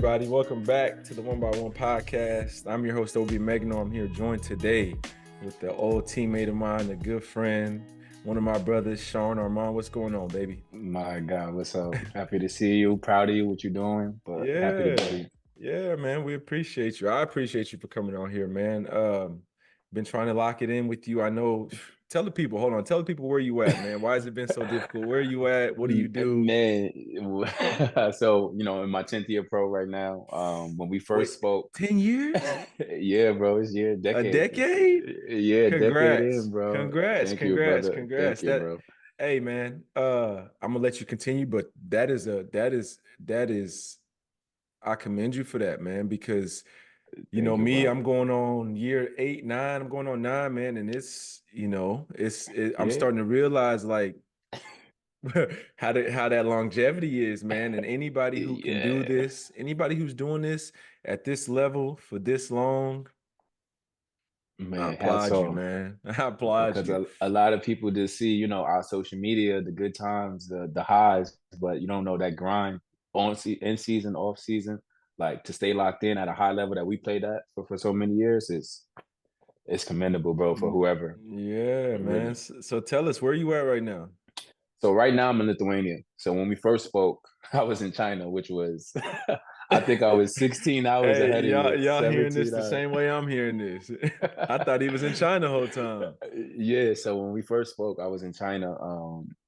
everybody. Welcome back to the Wonbyone Podcast. I'm your host, Emegano. I'm here joined today with the old teammate of mine, a good friend, one of my brothers, Sean Armand. What's going on, baby? My God, what's up? Happy to see you. Proud of you, what you're doing, but happy to be here. Yeah, man. We appreciate you. I appreciate you for coming on here, man. Been trying to lock it in with you. I know. Tell the people where you at, man. Why has it been so difficult? Where are you at? What do you do? Man, so, in my 10th year pro right now, when we first spoke. 10 years? Yeah, bro, it's a decade? Yeah, decade in, bro. Congrats. Thank you, brother. Thank you, bro. Hey, man, I'm gonna let you continue, but that is I commend you for that, man, because I'm going on year 8, 9, I'm going on 9, man, and I'm starting to realize like how that longevity is, man. And anybody who can do this, anybody who's doing this at this level for this long, man, I applaud you, man. I applaud you. Because a lot of people just see, our social media, the good times, the highs, but you don't know that grind in season, off season, like to stay locked in at a high level that we played at for so many years. It's commendable, bro, for whoever. Yeah, man. Really. So tell us, where you at right now? So right now I'm in Lithuania. So when we first spoke, I was in China, which was, I think I was 16 hours ahead of you. Y'all hearing this the same way I'm hearing this. I thought he was in China the whole time. Yeah, so when we first spoke, I was in China.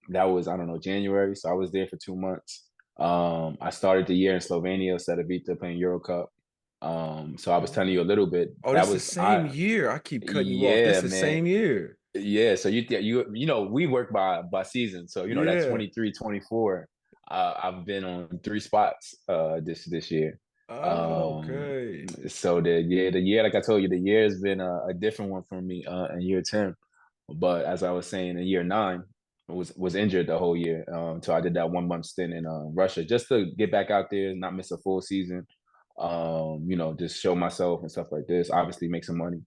That was, I don't know, January. So I was there for 2 months. I started the year in Slovenia, Cedevita, playing Euro Cup. So I was telling you a little bit. Oh, that's the same year. I keep cutting you off. That's the same year. Yeah, so we work by season. So that's 23, 24. I've been on 3 spots this year. Okay. So the year, like I told you, the year has been a different one for me in year 10. But as I was saying, in year 9, I was injured the whole year. So I did that 1 month stint in Russia just to get back out there, not miss a full season. Just show myself and stuff like this. Obviously, make some money.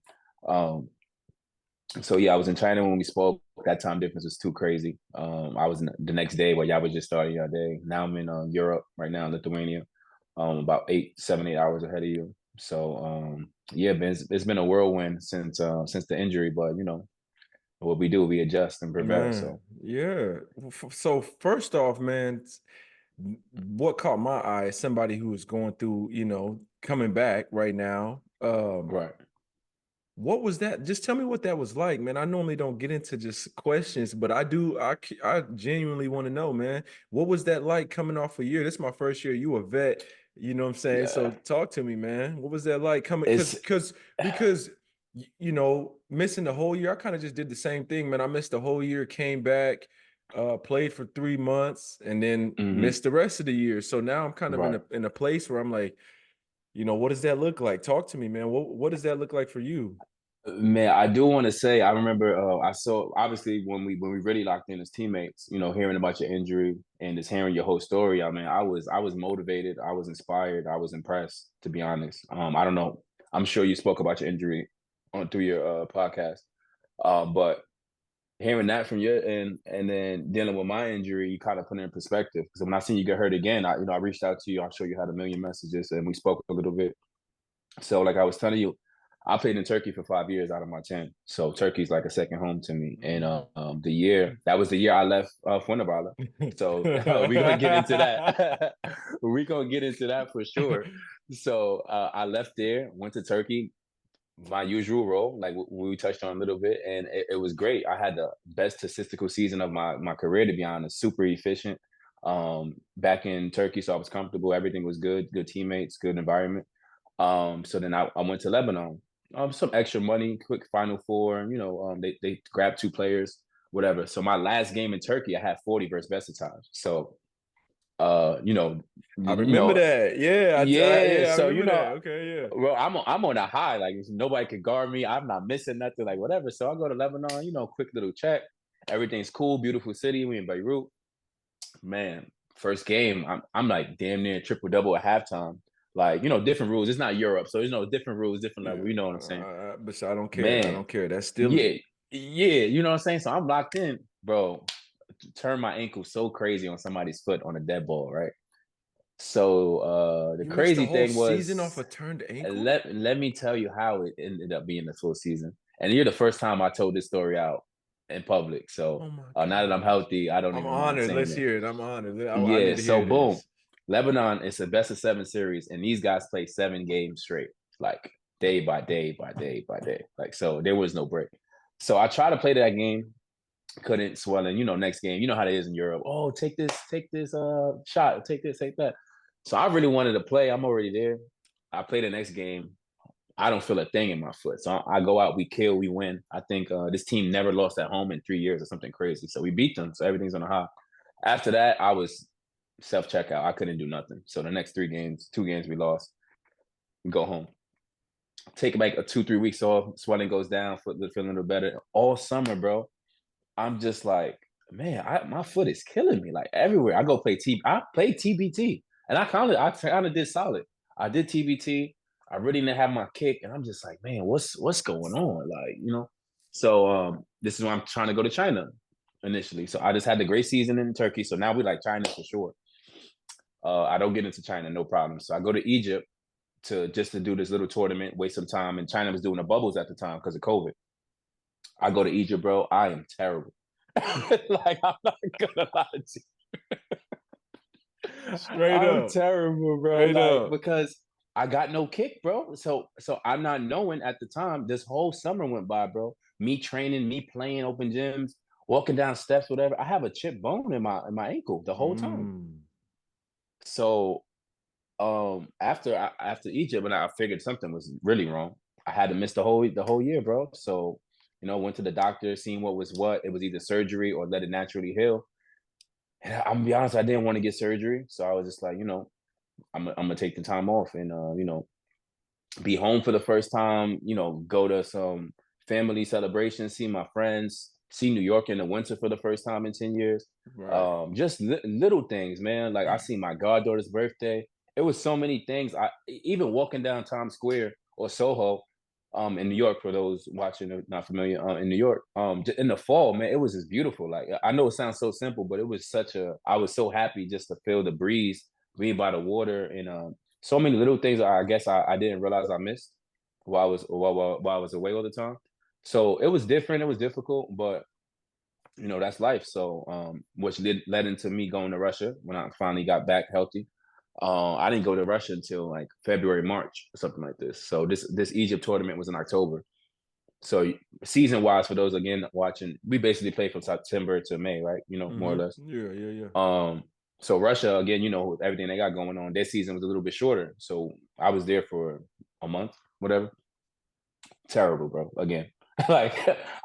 So yeah, I was in China when we spoke. That time difference was too crazy. I was the next day while y'all was just starting your day. Now I'm in Europe right now, in Lithuania. About 7, 8 hours ahead of you. So it's been a whirlwind since the injury, but what we do, we adjust and prevail. Man, so yeah. So first off, man, what caught my eye is somebody who is going through, coming back right now. Right. What was that? Just tell me what that was like, man. I normally don't get into just questions, but I do. I genuinely want to know, man. What was that like coming off a year? This is my first year. You a vet, you know what I'm saying? Yeah. So talk to me, man. What was that like coming? Because missing the whole year. I kind of just did the same thing, man. I missed the whole year, came back, played for 3 months, and then missed the rest of the year. So now I'm kind of in a place where I'm like, what does that look like? Talk to me, man. What does that look like for you? Man, I do want to say, I remember I saw, obviously, when we really locked in as teammates, hearing about your injury and just hearing your whole story. I mean, I was motivated, I was inspired, I was impressed, to be honest. I don't know. I'm sure you spoke about your injury through your podcast, but hearing that from you and then dealing with my injury, you kind of put it in perspective. Because when I seen you get hurt again, I reached out to you. I'm sure you had a million messages, and we spoke a little bit. So, like I was telling you, I played in Turkey for 5 years out of my 10. So Turkey's like a second home to me. And that was the year I left Wonbyone. So we're going to get into that. We're going to get into that for sure. So I left there, went to Turkey, my usual role, like we touched on a little bit. And it was great. I had the best statistical season of my career, to be honest, super efficient back in Turkey. So I was comfortable. Everything was good teammates, good environment. So then I went to Lebanon. Some extra money, quick Final Four. They grabbed 2 players, whatever. So my last game in Turkey, I had 40 versus Besiktas. So, I remember that. Yeah. So that. Okay, yeah. Well, I'm on a high. Like nobody can guard me. I'm not missing nothing. Like whatever. So I go to Lebanon. Quick little check. Everything's cool. Beautiful city. We in Beirut. Man, first game, I'm like damn near triple double at halftime. Like, different rules. It's not Europe, so there's no different rules, different level. You know what I'm saying? But I don't care. Man, I don't care. That's still yeah. You know what I'm saying? So I'm locked in, bro. Turn my ankle so crazy on somebody's foot on a dead ball, right? So the You missed the crazy whole thing season off was, a turned ankle? let me tell you how it ended up being the full season. And you're the first time I told this story out in public. So Oh my now that I'm gosh. healthy, I don't I'm even mind honored. saying Let's it. hear it. I'm honored. I Yeah. need to So hear boom, this. Lebanon. It's a best of 7 series, and these guys play 7 games straight, like day by day by day by day. Like, so there was no break. So I tried to play that game, couldn't. Swelling. Next game, you know how it is in Europe. Oh, take this shot, take this, take that. So I really wanted to play. I'm already there. I play the next game. I don't feel a thing in my foot. So I go out, we kill, we win. I think this team never lost at home in 3 years or something crazy. So we beat them. So everything's on a high. After that, I was self-checkout. I couldn't do nothing. So the next 3 games, 2 games we lost, we go home. Take like a 2-3 weeks off, swelling goes down, foot feeling a little better. All summer, bro, I'm just like, man, my foot is killing me. Like everywhere. I played TBT. And I kind of did solid. I did TBT. I really didn't have my kick. And I'm just like, man, what's going on? Like. So this is why I'm trying to go to China initially. So I just had the great season in Turkey. So now we like China for sure. I don't get into China, no problem. So I go to Egypt to do this little tournament, waste some time. And China was doing the bubbles at the time because of COVID. I go to Egypt, bro. I am terrible. Like, I'm not gonna lie to you. Straight I'm up. terrible, bro. Straight Like, up. because I got no kick, bro. So I'm not knowing at the time. This whole summer went by, bro. Me training, me playing open gyms, walking down steps, whatever. I have a chipped bone in my ankle the whole time. So after Egypt, when I figured something was really wrong, I had to miss the whole year, bro. So went to the doctor, seeing what was what. It was either surgery or let it naturally heal. And I'm gonna be honest, I didn't want to get surgery, so I was just like, I'm gonna take the time off and be home for the first time. Go to some family celebrations, see my friends, see New York in the winter for the first time in 10 years. Right. Just little things, man. Like I see my goddaughter's birthday. It was so many things. I even walking down Times Square or Soho, in New York, for those watching or not familiar, in New York, in the fall, man, it was just beautiful. Like I know it sounds so simple, but it was I was so happy just to feel the breeze, be by the water, and so many little things I guess I didn't realize I missed while I was away all the time. So it was different. It was difficult, but that's life. So which led into me going to Russia when I finally got back healthy. I didn't go to Russia until like February, March, or something like this. So this Egypt tournament was in October. So season wise, for those again watching, we basically play from September to May, right? More or less. Yeah. So Russia again, with everything they got going on, their season was a little bit shorter. So I was there for a month, whatever. Terrible, bro. Again, like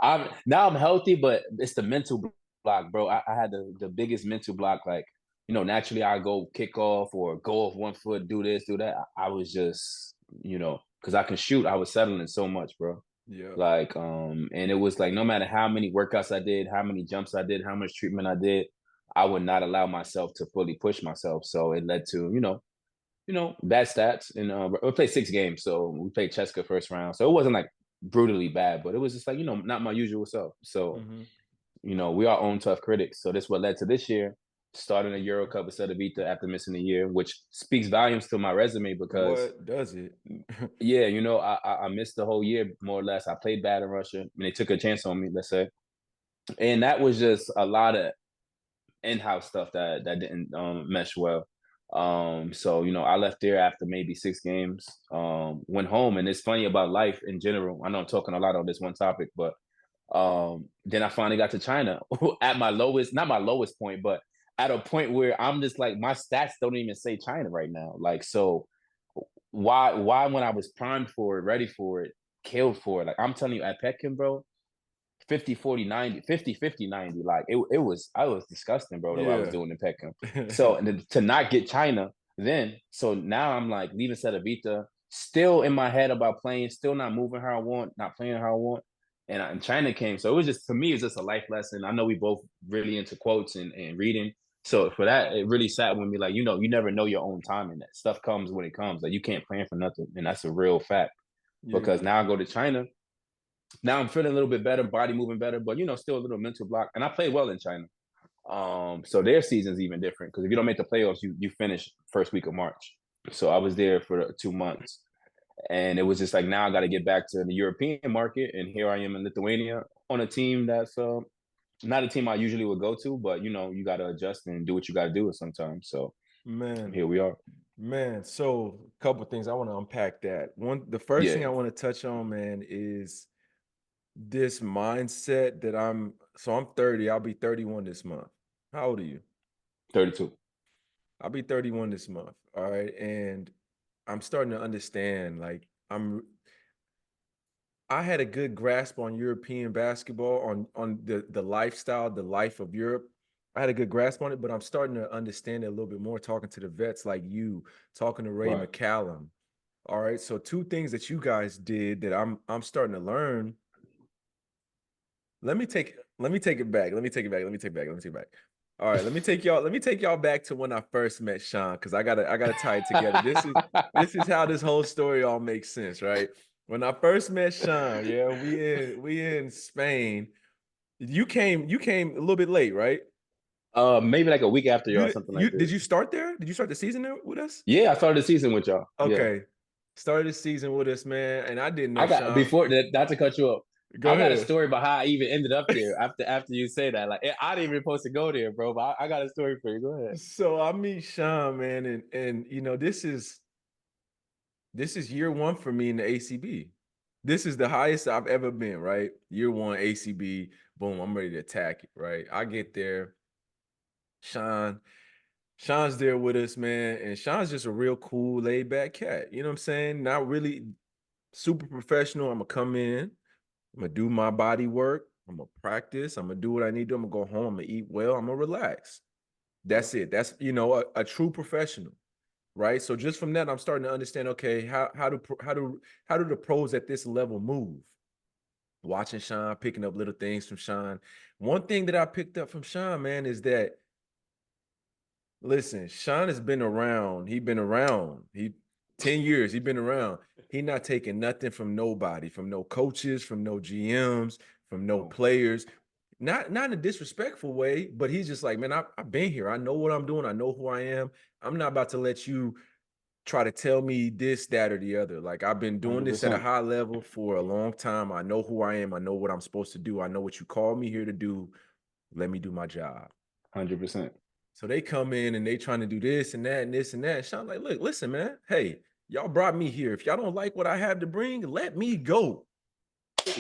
I'm healthy, but it's the mental block, bro. I had the biggest mental block. Like, naturally I go kick off or go off one foot, do this, do that. I was just, because I can shoot, I was settling so much, bro. Yeah. Like, and it was like no matter how many workouts I did, how many jumps I did, how much treatment I did, I would not allow myself to fully push myself. So it led to, bad stats. And we played 6 games. So we played Cheska first round. So it wasn't like brutally bad, but it was just like, not my usual self. So, we are own tough critics. So that's what led to this year, starting a Euro Cup instead of Vita after missing a year, which speaks volumes to my resume because What does it? yeah, I missed the whole year more or less. I played bad in Russia and they took a chance on me, let's say. And that was just a lot of in-house stuff that didn't mesh well. So I left there after maybe 6 games, went home. And it's funny about life in general. I know I'm talking a lot on this one topic, but then I finally got to China at my lowest, not my lowest point, but at a point where I'm just like, my stats don't even say China right now. Like, so why when I was primed for it, ready for it, killed for it? Like I'm telling you, at Petkin, bro, 50, 40, 90, 50, 50, 90. Like I was disgusting, bro, what I was doing in Petcom. So, and then to not get China then, so now I'm like leaving Seta Vita, still in my head about playing, still not moving how I want, not playing how I want. And China came. So it was just, to me, it's just a life lesson. I know we both really into quotes and reading. So for that, it really sat with me like, you never know your own timing. That stuff comes when it comes. Like you can't plan for nothing. And that's a real fact. Because now I go to China. Now I'm feeling a little bit better, body moving better, but still a little mental block. And I played well in China. So their season's even different because if you don't make the playoffs, you finish first week of March. So I was there for 2 months, and it was just like now I got to get back to the European market, and here I am in Lithuania on a team that's not a team I usually would go to, but you got to adjust and do what you got to do sometimes. So Man, here we are. man. So a couple of things I want to unpack that. The first thing Yeah, I want to touch on, man, is this mindset that I'm 30, I'll be 31 this month. How old are you? 32. I'll be 31 this month. All right. And I'm starting to understand, like, I had a good grasp on European basketball, on the lifestyle, the life of Europe. I had a good grasp on it, but I'm starting to understand it a little bit more talking to the vets like you, talking to Ray Right. McCallum. All right. So two things that you guys did that I'm starting to learn. Let me take it back. Let me take it back. Let me take it back. All right, let me take y'all back to when I first met Sean, because I gotta tie it together. This is how this whole story all makes sense, right? When I first met Sean, yeah, we in Spain. You came a little bit late, right? Maybe like a week after y'all, You something you like did this. you start there? Did you start the season there with us? Yeah, I started the season with y'all. Yeah, Okay. Started the season with us, man. And I didn't know I got Sean. before that. Not to cut you up. Go I got a ahead. story about how I even ended up there after you say that. Like I didn't even supposed to go there, bro. But I got a story for you. Go ahead. So I meet Sean, man, and this is year one for me in the ACB. This is the highest I've ever been, right? Year one ACB, boom, I'm ready to attack it, right? I get there. Sean, Sean's there with us, man, and Sean's just a real cool, laid back cat. You know what I'm saying? Not really super professional. I'm gonna come in, I'm gonna do my body work, I'm gonna practice, I'm gonna do what I need to do. I'm gonna go home, I'm gonna eat well, I'm gonna relax. Yeah. That's it. That's a true professional. Right. So just from that, I'm starting to understand, okay, how do the pros at this level move? Watching Sean, picking up little things from Sean. One thing that I picked up from Sean, man, is that listen, Sean has been around. He been around. He 10 years, he been around. He not taking nothing from nobody, from no coaches, from no GMs, from no Oh, players. Not in a disrespectful way, but he's just like, man, I've been here. I know what I'm doing. I know who I am. I'm not about to let you try to tell me this, that, or the other. Like I've been doing this at a 100%. high level for a long time. I know who I am. I know what I'm supposed to do. I know what you called me here to do. Let me do my job. 100%. So they come in and they trying to do this and that and this and that. Sean like, look, listen, man. Hey, y'all brought me here. If y'all don't like what I have to bring, let me go.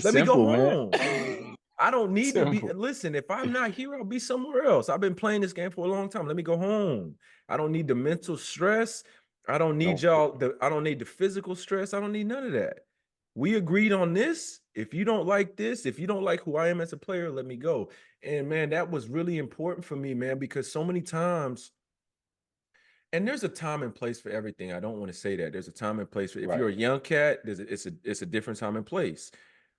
Let me go Simple, man. home. I don't need to be. Simple. Listen, if I'm not here, I'll be somewhere else. I've been playing this game for a long time. Let me go home. I don't need the mental stress. I don't need No. y'all. I don't need the physical stress. I don't need none of that. We agreed on this. If you don't like this, if you don't like who I am as a player, let me go. And man, that was really important for me, man, because so many times, and there's a time and place for everything. I don't want to say that. There's a time and place for if Right. you're a young cat, it's a different time and place.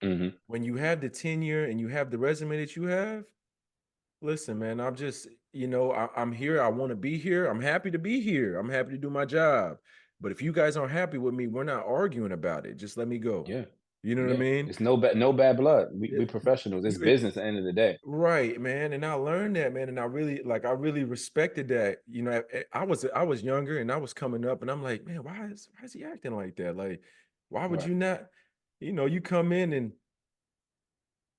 Mm-hmm. When you have the tenure and you have the resume that you have, listen, man, I'm just, I'm here. I want to be here. I'm happy to be here. I'm happy to do my job. But if you guys aren't happy with me, we're not arguing about it. Just let me go. Yeah. You know what I Yeah. mean? It's no bad blood. We It- professionals. It's you- business at the end of the day. right, man. And I learned that, man. And I really respected that. I was younger and I was coming up and I'm like, man, why is he acting like that? Like, why would Right. you not, you come in and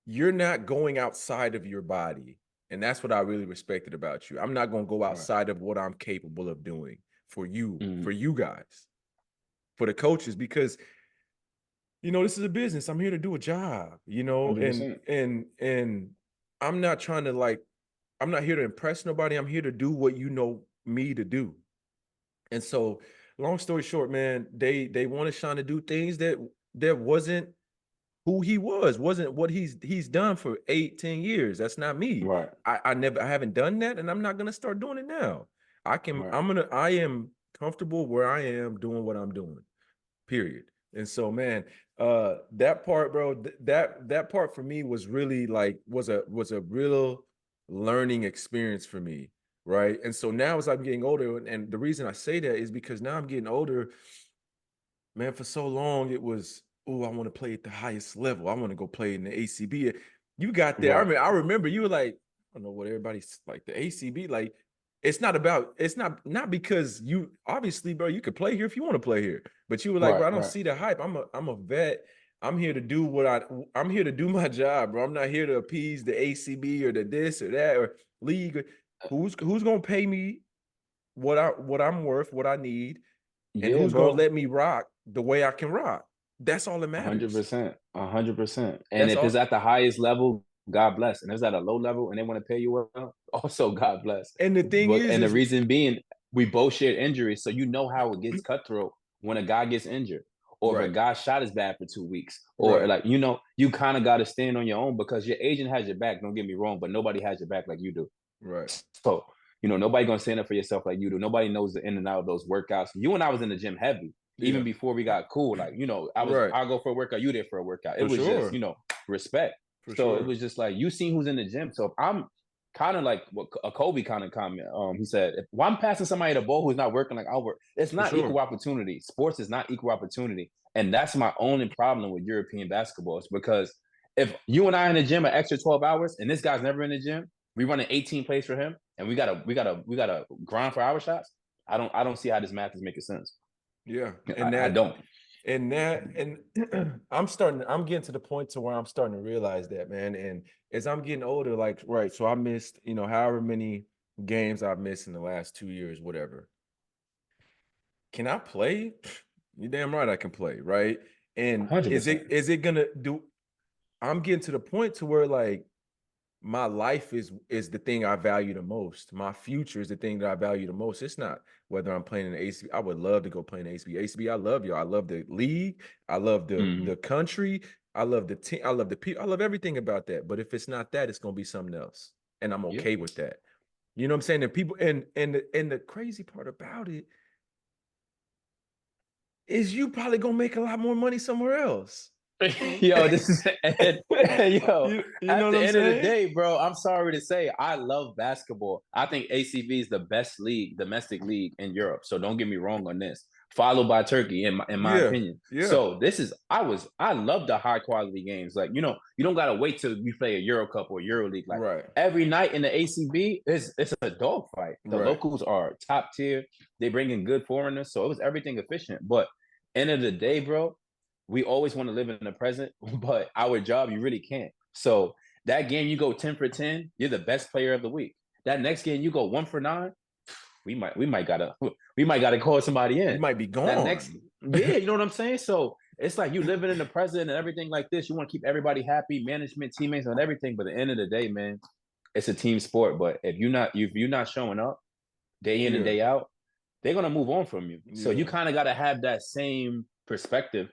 you're not going outside of your body. And that's what I really respected about you. I'm not going to go Right. outside of what I'm capable of doing Mm-hmm. for you guys, for the coaches, because this is a business. I'm here to do a job, and 100%. and I'm not trying to I'm not here to impress nobody. I'm here to do what you know me to do. And so, long story short, man, they wanted Sean to do things that wasn't who he wasn't what he's done for 8-10 years. That's not me. Right. I haven't done that, and I'm not gonna start doing it now. Right. I am comfortable where I am doing what I'm doing, period. And so, man, that part, bro, that part for me was really was a real learning experience for me, right? And so now as I'm getting older, and the reason I say that is because now I'm getting older, man, for so long it was, oh, I want to play at the highest level. I want to go play in the ACB. You got there. Right. I remember you were like, don't know what everybody's like the ACB, like it's not because you obviously, bro, you could play here if you want to play here. But you were like, bro, I don't see the hype. I'm a vet. I'm here to do I'm here to do my job, bro. I'm not here to appease the ACB or the this or that or league. Who's gonna pay me what I'm worth, what I need, and Yeah, who's gonna bro. let me rock the way I can rock? That's all that matters. 100%. 100%. And That's if it's all. at the highest level, God bless. And if it's at a low level and they want to pay you well, also God bless. And the thing But and the is reason being, we both shared injuries, so you know how it gets cutthroat when a guy gets injured, or if right, a guy's shot is bad for 2 weeks, or right, like you kind of got to stand on your own because your agent has your back. Don't get me wrong, but nobody has your back like you do. right. So nobody gonna stand up for yourself like you do. Nobody knows the in and out of those workouts. You and I was in the gym heavy even Yeah, before we got cool. Like right. I'll go for a workout, you there for a workout. It For was just sure. respect. For So it sure. was just like you seen who's in the gym. So if I'm kind of like what a Kobe kind of comment. He said, if I'm passing somebody the ball who's not working like I'll work, it's For not sure. equal opportunity. Sports is not equal opportunity, and that's my only problem with European basketball. Is because if you and I in the gym an extra 12 hours and this guy's never in the gym, we running 18 plays for him, and we gotta grind for our shots. I don't see how this math is making sense. Yeah. I don't. And I'm getting to the point to where I'm starting to realize that, man. And as I'm getting older, like, right, so I missed, however many games I've missed in the last 2 years, whatever. Can I play? You damn right I can play, right? And 100%. is it gonna do? I'm getting to the point to where like my life is the thing I value the most. My future is the thing that I value the most. It's not whether I'm playing in the ACB. I would love to go play in the ACB. ACB, I love y'all. I love the league. I love the country. I love the team. I love the people. I love everything about that. But if it's not that, it's gonna be something else, and I'm Yeah. okay with that. You know what I'm saying? And people and the crazy part about it is you probably gonna make a lot more money somewhere else. Yo, this is yo. You know At what the I'm end of the saying? day, bro, I'm sorry to say, I love basketball. I think ACV is the best league, domestic league in Europe. So don't get me wrong on this. Followed by Turkey, in my Yeah, opinion. yeah, So this is I love the high quality games. Like you don't gotta wait till we play a Euro Cup or Euro League. Like right, every night in the ACB, it's a dogfight. The right. locals are top tier. They bring in good foreigners, so it was everything efficient. But end of the day, bro, we always want to live in the present, but our job, you really can't. So that game, you go 10 for 10, you're the best player of the week. That next game, you go 1 for 9, we might gotta we might gotta call somebody You in. might be That next, gone. yeah, you know what I'm saying? So it's like you living in the present and everything like this. You want to keep everybody happy, management, teammates, and everything. But at the end of the day, man, it's a team sport. But if you're not showing up day in and Yeah, day out, they're gonna move on from you. So you yeah. kind of gotta have that same perspective.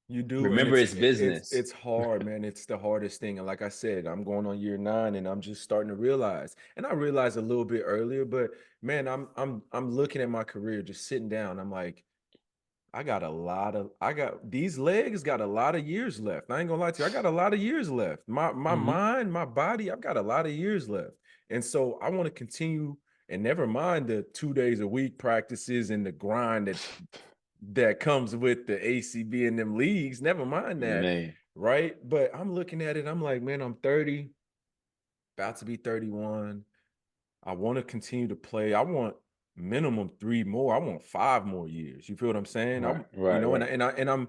You do, and Remember, it's it's it's business. it's hard, man. It's the hardest thing. And like I said, I'm going on year 9 and I'm just starting to realize. And I realized a little bit earlier, but man, I'm looking at my career, just sitting down. I'm like, I got these legs got a lot of years left. I ain't gonna lie to you. I got a lot of years left. My Mm-hmm. mind, my body, I've got a lot of years left. And so I want to continue and never mind the 2 days a week practices and the grind that comes with the ACB and them leagues. Never mind that, Man, right? But I'm looking at it, I'm like, man, I'm 30, about to be 31. I want to continue to play. I want minimum 3 more. I want 5 more years. You feel what I'm saying? right, right, right. And I'm,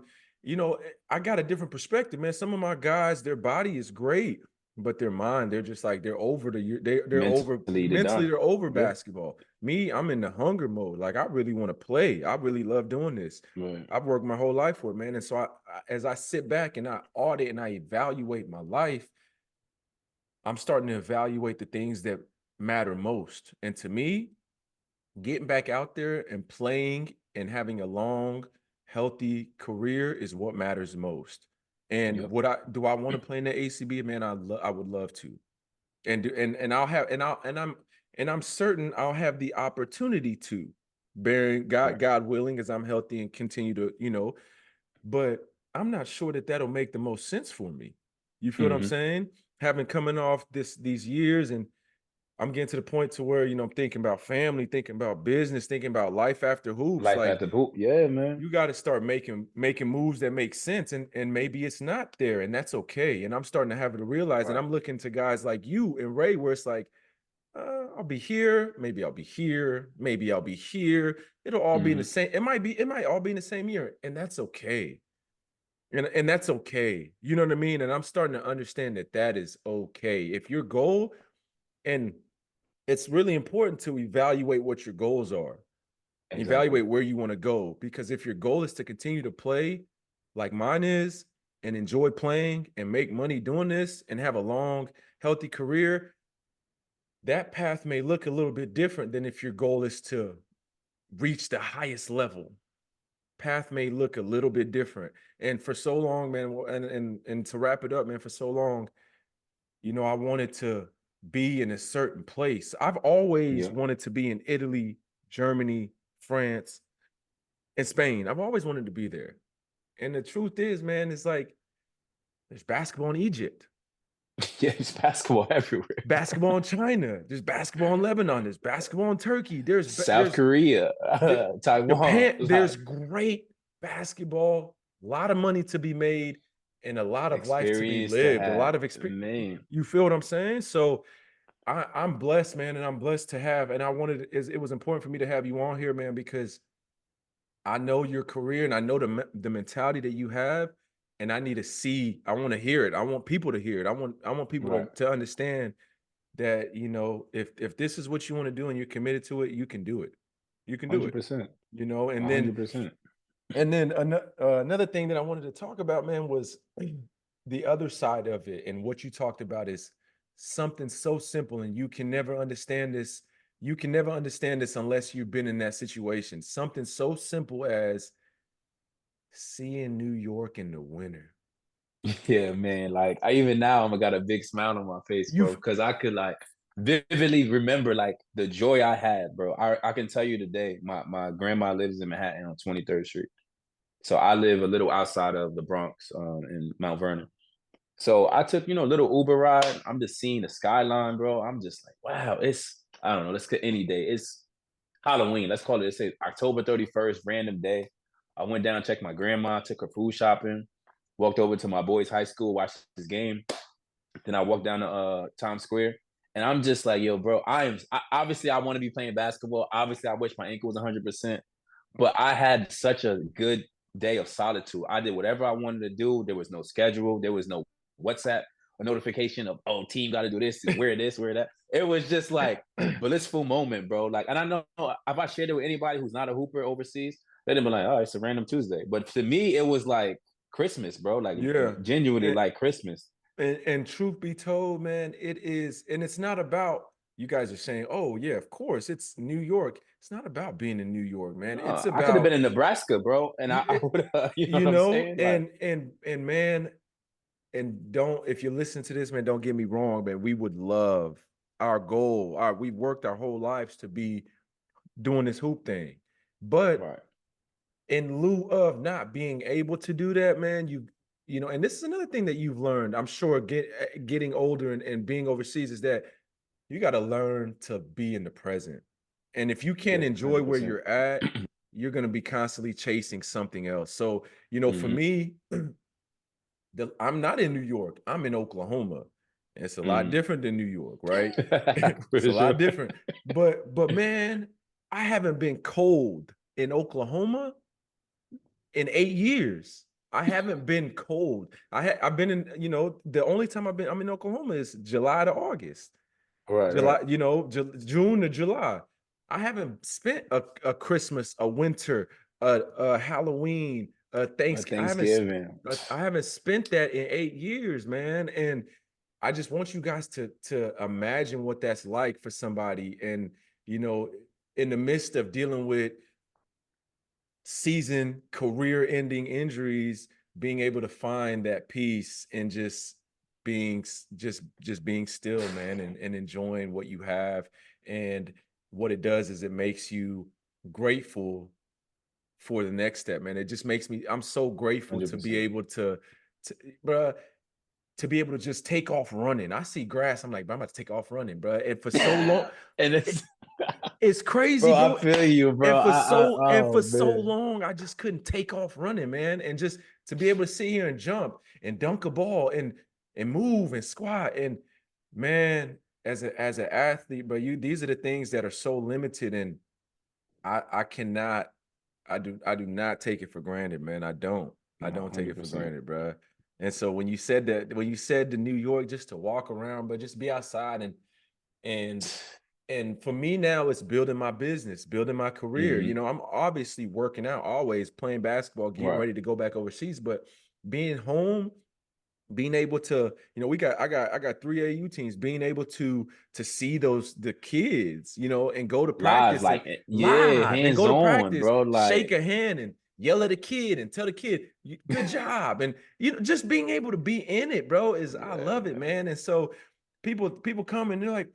I got a different perspective, man. Some of my guys, their body is great, but their mind, they're just like they're over the year. They're over Mentally, they're mentally, done. they're over Yeah, basketball. Me, I'm in the hunger mode. Like I really want to play. I really love doing this. right. I've worked my whole life for it, man. And so as I sit back and I audit and I evaluate my life, I'm starting to evaluate the things that matter most. And to me, getting back out there and playing and having a long, healthy career is what matters most. And Yep. what I do I want to play in the ACB, man? I would love to. And I'll have and I'm certain I'll have the opportunity to, bearing Right. God willing, as I'm healthy and continue to, but I'm not sure that that'll make the most sense for me. You feel what I'm Mm-hmm. saying? Having coming off these years and I'm getting to the point to where, I'm thinking about family, thinking about business, thinking about life after hoops. Life Like, at the hoop. Yeah, man. you got to start making moves that make sense, and maybe it's not there, and that's okay. And I'm starting to have to realize, and Right. I'm looking to guys like you and Ray, where it's like, I'll be here, maybe I'll be here, maybe I'll be here. It'll all be in the same. It might all be in the same year, and that's okay. And that's okay. You know what I mean? And I'm starting to understand that that is okay. If your goal, and it's really important to evaluate what your goals are, Exactly. evaluate where you want to go. Because if your goal is to continue to play like mine is, and enjoy playing and make money doing this and have a long, healthy career, that path may look a little bit different than if your goal is to reach the highest level. Path may look a little bit different. And for so long, man, and to wrap it up, man, for so long, I wanted to be in a certain place. I've always Yeah. wanted to be in Italy, Germany, France, and Spain. I've always wanted to be there. And the truth is, man, it's like there's basketball in Egypt, Yeah, it's basketball everywhere. basketball in China, there's basketball in Lebanon, there's basketball in Turkey, South Korea, Taiwan. Japan. There's Like great basketball, a lot of money to be made, and a lot of life to be experience to lived, a have. lot of experience. Man. You feel what I'm saying? So I'm blessed, man, and I'm blessed to have. And it was important for me to have you on here, man, because I know your career and I know the mentality that you have, and I need to see. I want to hear it. I want people to hear it. I want people Right. to understand that if this is what you want to do and you're committed to it, you can do it. You can do it. 100%. And then 100%. another thing that I wanted to talk about, man, was the other side of it. And what you talked about is something so simple, and you can never understand this. You can never understand this unless you've been in that situation. Something so simple as seeing New York in the winter. Yeah, man. Like I even now I'm got a big smile on my face, bro, You've because I could like vividly remember like the joy I had, bro. I can tell you today, my grandma lives in Manhattan on 23rd Street. So I live a little outside of the Bronx, in Mount Vernon. So I took, a little Uber ride. I'm just seeing the skyline, bro. I'm just like, wow, I don't know, let's get any day. It's Halloween. Let's call it, let's say October 31st, random day. I went down, checked my grandma, took her food shopping, walked over to my boys' high school, watched this game. Then I walked down to Times Square. And I'm just like, yo, bro, obviously I want to be playing basketball. Obviously, I wish my ankle was 100%. But I had such a good day of solitude. I did whatever I wanted to do. There was no schedule. There was no WhatsApp or notification of, oh, team got to do this, wear that. It was just like blissful moment, bro. Like, and I know if I shared it with anybody who's not a hooper overseas, they'd be like, oh, it's a random Tuesday. But to me, it was like Christmas, bro. Like Yeah. genuinely like Christmas. And truth be told, man, it is, and it's not about, you guys are saying, oh yeah, of course, it's New York. It's not about being in New York, man. It's I could have been about in Nebraska, bro, and I would have, you know what I'm saying? Like, and man, and don't, if you listen to this, man, don't get me wrong, man. We would love our goal. We've worked our whole lives to be doing this hoop thing. But right. in lieu of not being able to do that, man, and this is another thing that you've learned, I'm sure, getting older and being overseas, is that you got to learn to be in the present. And if you can't Yeah, enjoy where 100%. you're at, you're going to be constantly chasing something else. So, for Mm-hmm. me, I'm not in New York. I'm in Oklahoma. And it's a lot Mm. different than New York, right? For It's a sure. lot different. But man, I haven't been cold in Oklahoma in 8 years. I haven't been cold. I've been in, the only time I'm in Oklahoma is July to August. Right, right. July, June to July. I haven't spent a Christmas, a winter, a Halloween, a Thanksgiving. Thanksgiving. I haven't spent that in 8 years, man. And I just want you guys to imagine what that's like for somebody. And in the midst of dealing with season career-ending injuries, being able to find that peace and just being being still, man, and enjoying what you have. And what it does is it makes you grateful for the next step, man. It just makes me, I'm so grateful to be 100%. able to bruh, to be able to just take off running. I see grass, I'm like, bro, I'm about to take off running, bro. And for so long, and it's crazy, bro, bro. I feel you, bro. And for Oh so man. long, I just couldn't take off running, man. And just to be able to sit here and jump and dunk a ball and move and squat. And man, as an athlete, but these are the things that are so limited. And I cannot, I do not take it for granted, man. I don't take it for 100%. granted, bro. And so when you said to New York, just to walk around, but just be outside and and for me now, it's building my business, building my career. You Mm-hmm. know, I'm obviously working out, always playing basketball, getting Right. ready to go back overseas, but being home, being able to, you know, I got 3 AU teams, being able to see the kids, you know, and go to Live, practice and like, yeah, live and hands go to on, practice, bro. shake Like, a hand and yell at a kid and tell the kid, good job. And you know, just being able to be in it, bro, I yeah, love it, man. man. And so people come and they're like,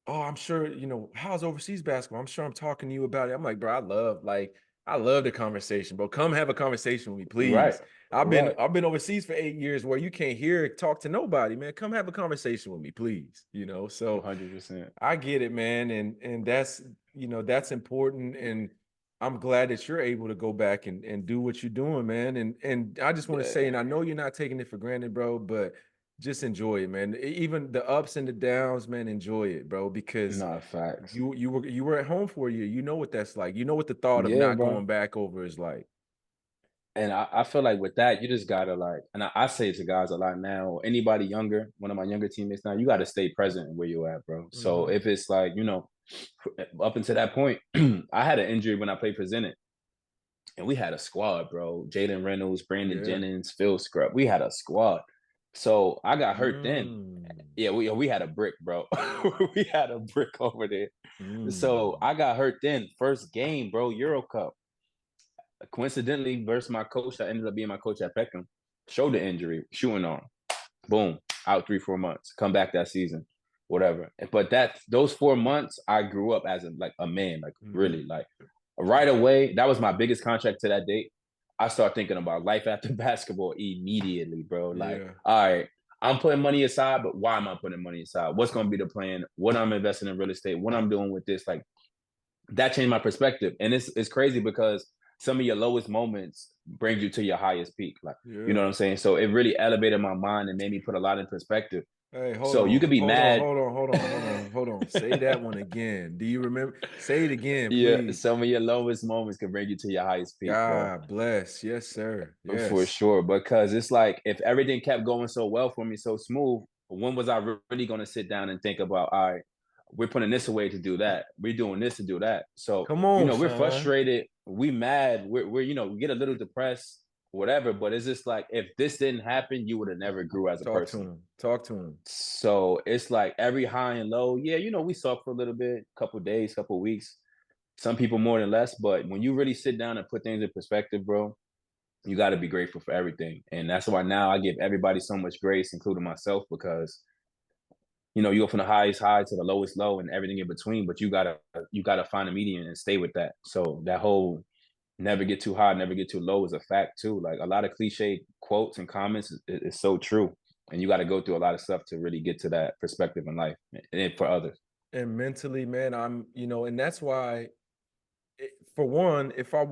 oh, I'm sure, you know, how's overseas basketball? I'm sure I'm talking to you about it. I'm like, bro, I love the conversation, bro. Come have a conversation with me, Right, please. right. I've been overseas for 8 years where you can't talk to nobody, man. Come have a conversation with me, please. You know, so 100%. I get it, man. And that's, you know, that's important. And I'm glad that you're able to go back and do what you're doing, man. And I just want to say, Yeah. and I know you're not taking it for granted, bro, but just enjoy it, man. Even the ups and the downs, man, enjoy it, bro, because Nah, facts. you were at home for a year. You know what that's like. You know what the thought of Yeah, not bro. going back over is like. And I feel like with that, you just gotta like, and I say it to guys a lot now, or anybody younger, one of my younger teammates now, you gotta stay present where you're at, bro. So Mhm. if it's like, you know, up until that point, I had an injury when I played for Zenit, and we had a squad, bro. Jaden Reynolds, Brandon Yeah. Jennings, Phil Scrub. We had a squad. So I got hurt then. Mm. Yeah, we had a brick, bro. We had a brick over there. So Mm. I got hurt then. First game, bro, Euro Cup. Coincidentally, versus my coach that ended up being my coach at Peckham, shoulder injury, shooting arm. Boom, out 3-4 months. Come back that season, whatever. But those 4 months, I grew up as a man, like Mhm. really, like right away. That was my biggest contract to that date. I start thinking about life after basketball immediately, bro. Like, Yeah. all right, I'm putting money aside, but why am I putting money aside? What's going to be the plan? What I'm investing in real estate? What I'm doing with this? Like, that changed my perspective. And it's crazy because some of your lowest moments bring you to your highest peak. Like, you know Yeah. what I'm saying? So it really elevated my mind and made me put a lot in perspective. Hey, So you could be mad. hold on. Say that one again. Do you remember? Say it again, Yeah, please. some of your lowest moments can bring you to your highest peak, bro. God bless. Yes, sir. For Yes. sure. Because it's like if everything kept going so well for me, so smooth, when was I really going to sit down and think about, all right, we're putting this away to do that. We're doing this to do that. So, Come on, we're Sean. frustrated. We mad. We get a little depressed, whatever. But it's just like, if this didn't happen, you would have never grew as a Talk to person. him. Talk to him. So it's like every high and low. Yeah, we suck for a little bit, couple days, couple weeks. Some people more than less. But when you really sit down and put things in perspective, bro, you got to be grateful for everything. And that's why now I give everybody so much grace, including myself, because you go from the highest high to the lowest low and everything in between, but you gotta find a median and stay with that. So that whole never get too high, never get too low is a fact too. Like a lot of cliche quotes and comments is so true. And you got to go through a lot of stuff to really get to that perspective in life and for others. And mentally, man, and that's why, for one, if I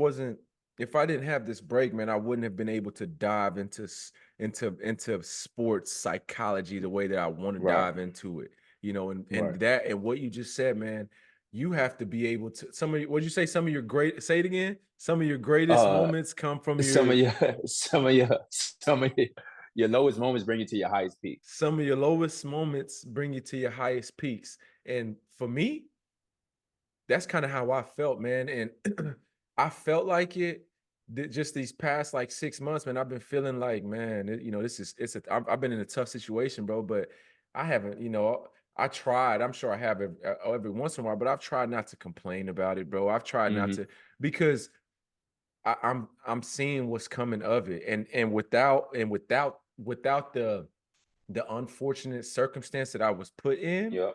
didn't have this break, man, I wouldn't have been able to dive into sports psychology the way that I want to Right, dive into it. You know, and right. that and what you just said, man, you have to be able to what'd you say? Some of your great say it again. Some of your greatest Uh, moments come from some your of your, some of your lowest moments bring you to your highest peak. some of your lowest moments bring you to your highest peaks. And for me, that's kind of how I felt, man. And I felt like it just these past like 6 months, man. I've been feeling like, man, I've been in a tough situation, bro. But I haven't, I tried. I'm sure I have every once in a while, but I've tried not to complain about it, bro. I've tried not Hmm. to because I'm seeing what's coming of it, and without the unfortunate circumstance that I was put in, Yep.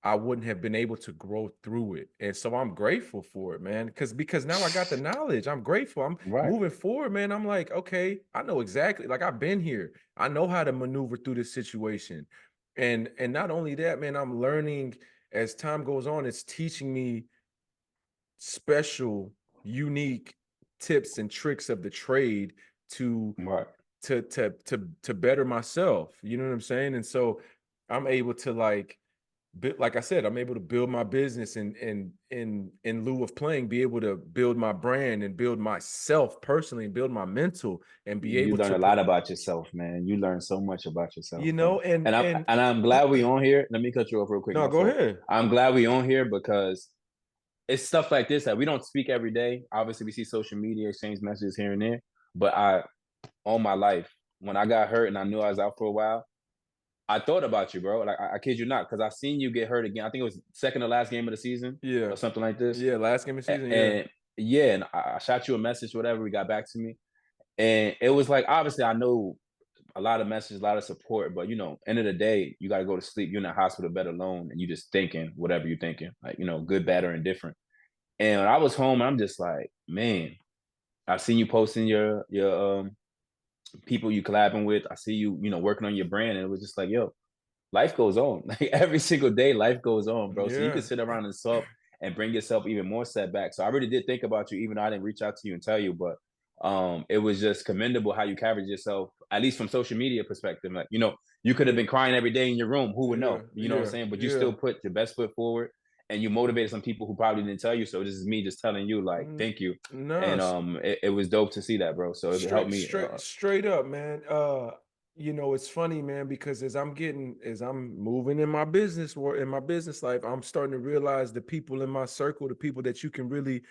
I wouldn't have been able to grow through it. And so I'm grateful for it, man. Because now I got the knowledge. I'm grateful. I'm Right. moving forward, man. I'm like, okay, I know exactly. Like I've been here. I know how to maneuver through this situation. And not only that, man, I'm learning as time goes on, it's teaching me special, unique tips and tricks of the trade to Right. to better myself. You know what I'm saying? And so I'm able to like I said, I'm able to build my business and in lieu of playing, be able to build my brand and build myself personally and build my mental and be You able learn to a lot about yourself, man. You learn so much about yourself, you know bro. and And I'm glad we on here. Let me cut you off real quick, no, my go fault. ahead. I'm glad we on here because it's stuff like this that we don't speak every day. Obviously, we see social media, exchange messages here and there. But all my life, when I got hurt and I knew I was out for a while, I thought about you, bro. Like I kid you not, because I seen you get hurt again. I think it was second to last game of the season Yeah. or something like this. Yeah, last game of the season, yeah. And yeah, and I shot you a message, whatever. We got back to me, and it was like obviously I know a lot of messages, a lot of support, but end of the day, you got to go to sleep. You're in the hospital bed alone, and you just thinking whatever you're thinking, like good, bad, or indifferent. And when I was home, I'm just like, man, I seen you posting your people you collabing with. I see you, working on your brand, and it was just like, yo, life goes on. Like every single day, life goes on, bro. So you can Yeah. sit around and sulk and bring yourself even more setbacks. So I really did think about you, even though I didn't reach out to you and tell you, but it was just commendable how you carried yourself, at least from social media perspective. Like, you could have Yeah. been crying every day in your room. Who would Yeah. know? You know what I'm Yeah. saying? But you Yeah. still put your best foot forward and you motivated some people who probably didn't tell you. So this is me just telling you, like, thank you. No, And it was dope to see that, bro. So it helped me. straight up, man. It's funny, man, because as I'm moving in my business or in my business life, I'm starting to realize the people in my circle, the people that you can really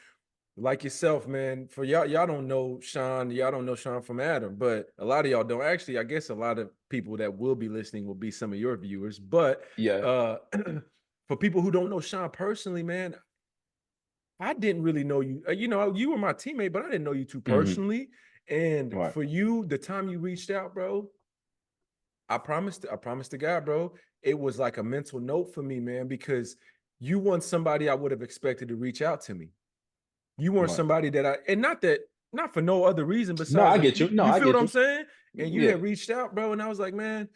like yourself, man. For y'all don't know Sean, y'all don't know Sean from Adam, but a lot of y'all don't. Actually, I guess a lot of people that will be listening will be some of your viewers. But Yeah. for people who don't know Sean personally, man, I didn't really know you. You were my teammate, but I didn't know you too Hmm. personally. And Right. for you, the time you reached out, bro, I promised the guy, bro, it was like a mental note for me, man, because you weren't somebody I would have expected to reach out to me. You weren't Right. somebody and not for no other reason No, besides I like get you. No, you I feel what get I'm you. saying? And you Yeah. had reached out, bro, and I was like, man,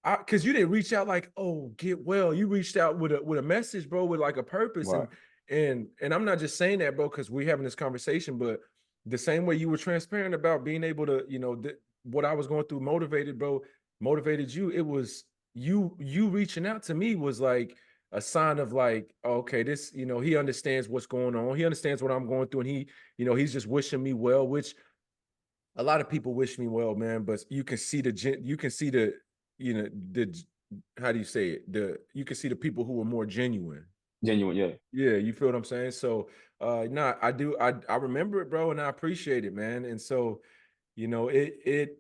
because you didn't reach out like, oh, get well. You reached out with a message, bro, with like a purpose. Right. And I'm not just saying that, bro, because we're having this conversation, but the same way you were transparent about being able to, what I was going through motivated you. It was you reaching out to me was like a sign of like, okay, this, he understands what's going on. He understands what I'm going through, and he's just wishing me well, which a lot of people wish me well, man, but you can see the how do you say it? You can see the people who are more genuine. Genuine, yeah. Yeah, you feel what I'm saying? So I do I remember it, bro, and I appreciate it, man. And so, it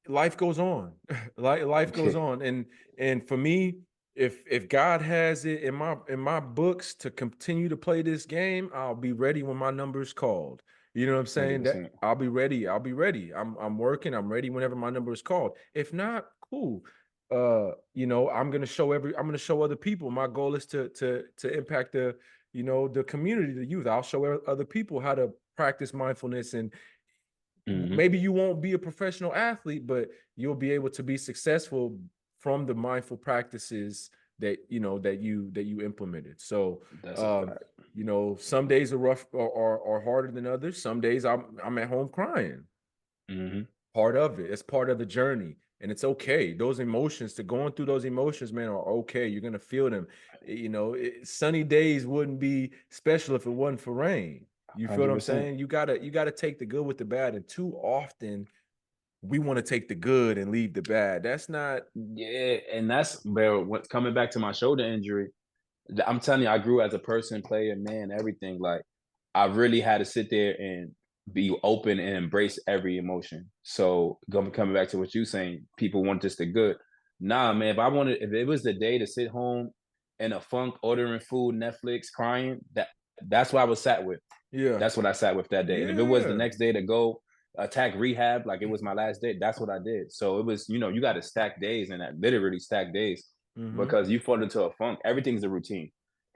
life goes on. Life goes on. And for me, if God has it in my books to continue to play this game, I'll be ready when my number is called. You know what I'm saying? That 100%. I'll be ready. I'll be ready. I'm working. I'm ready whenever my number is called. If not, cool. I'm gonna show other people. My goal is to impact the community, the youth. I'll show other people how to practice mindfulness, and Hmm. maybe you won't be a professional athlete, but you'll be able to be successful from the mindful practices that you implemented. So That's a fact. some days are rough or harder than others. Some days I'm at home crying. Hmm. Part of it. It's part of the journey. And it's okay. Those emotions, to going through those emotions, man, are okay. You're gonna feel them. Sunny days wouldn't be special if it wasn't for rain. You feel what I'm 100%. saying? You gotta take the good with the bad. And too often we want to take the good and leave the bad. That's not. Yeah, and that's where what's coming back to my shoulder injury. I'm telling you, I grew as a person, player, man, everything. Like I really had to sit there and be open and embrace every emotion. So coming back to what you saying, people want just the good. Nah, man. If it was the day to sit home in a funk, ordering food, Netflix, crying, that's what I was sat with. Yeah. That's what I sat with that day. And if it was the Yeah. next day to go attack rehab, like it was my last day, that's what I did. So it was, you got to stack days and that literally stack days. Mm-hmm. because you fall into a funk. Everything's a routine.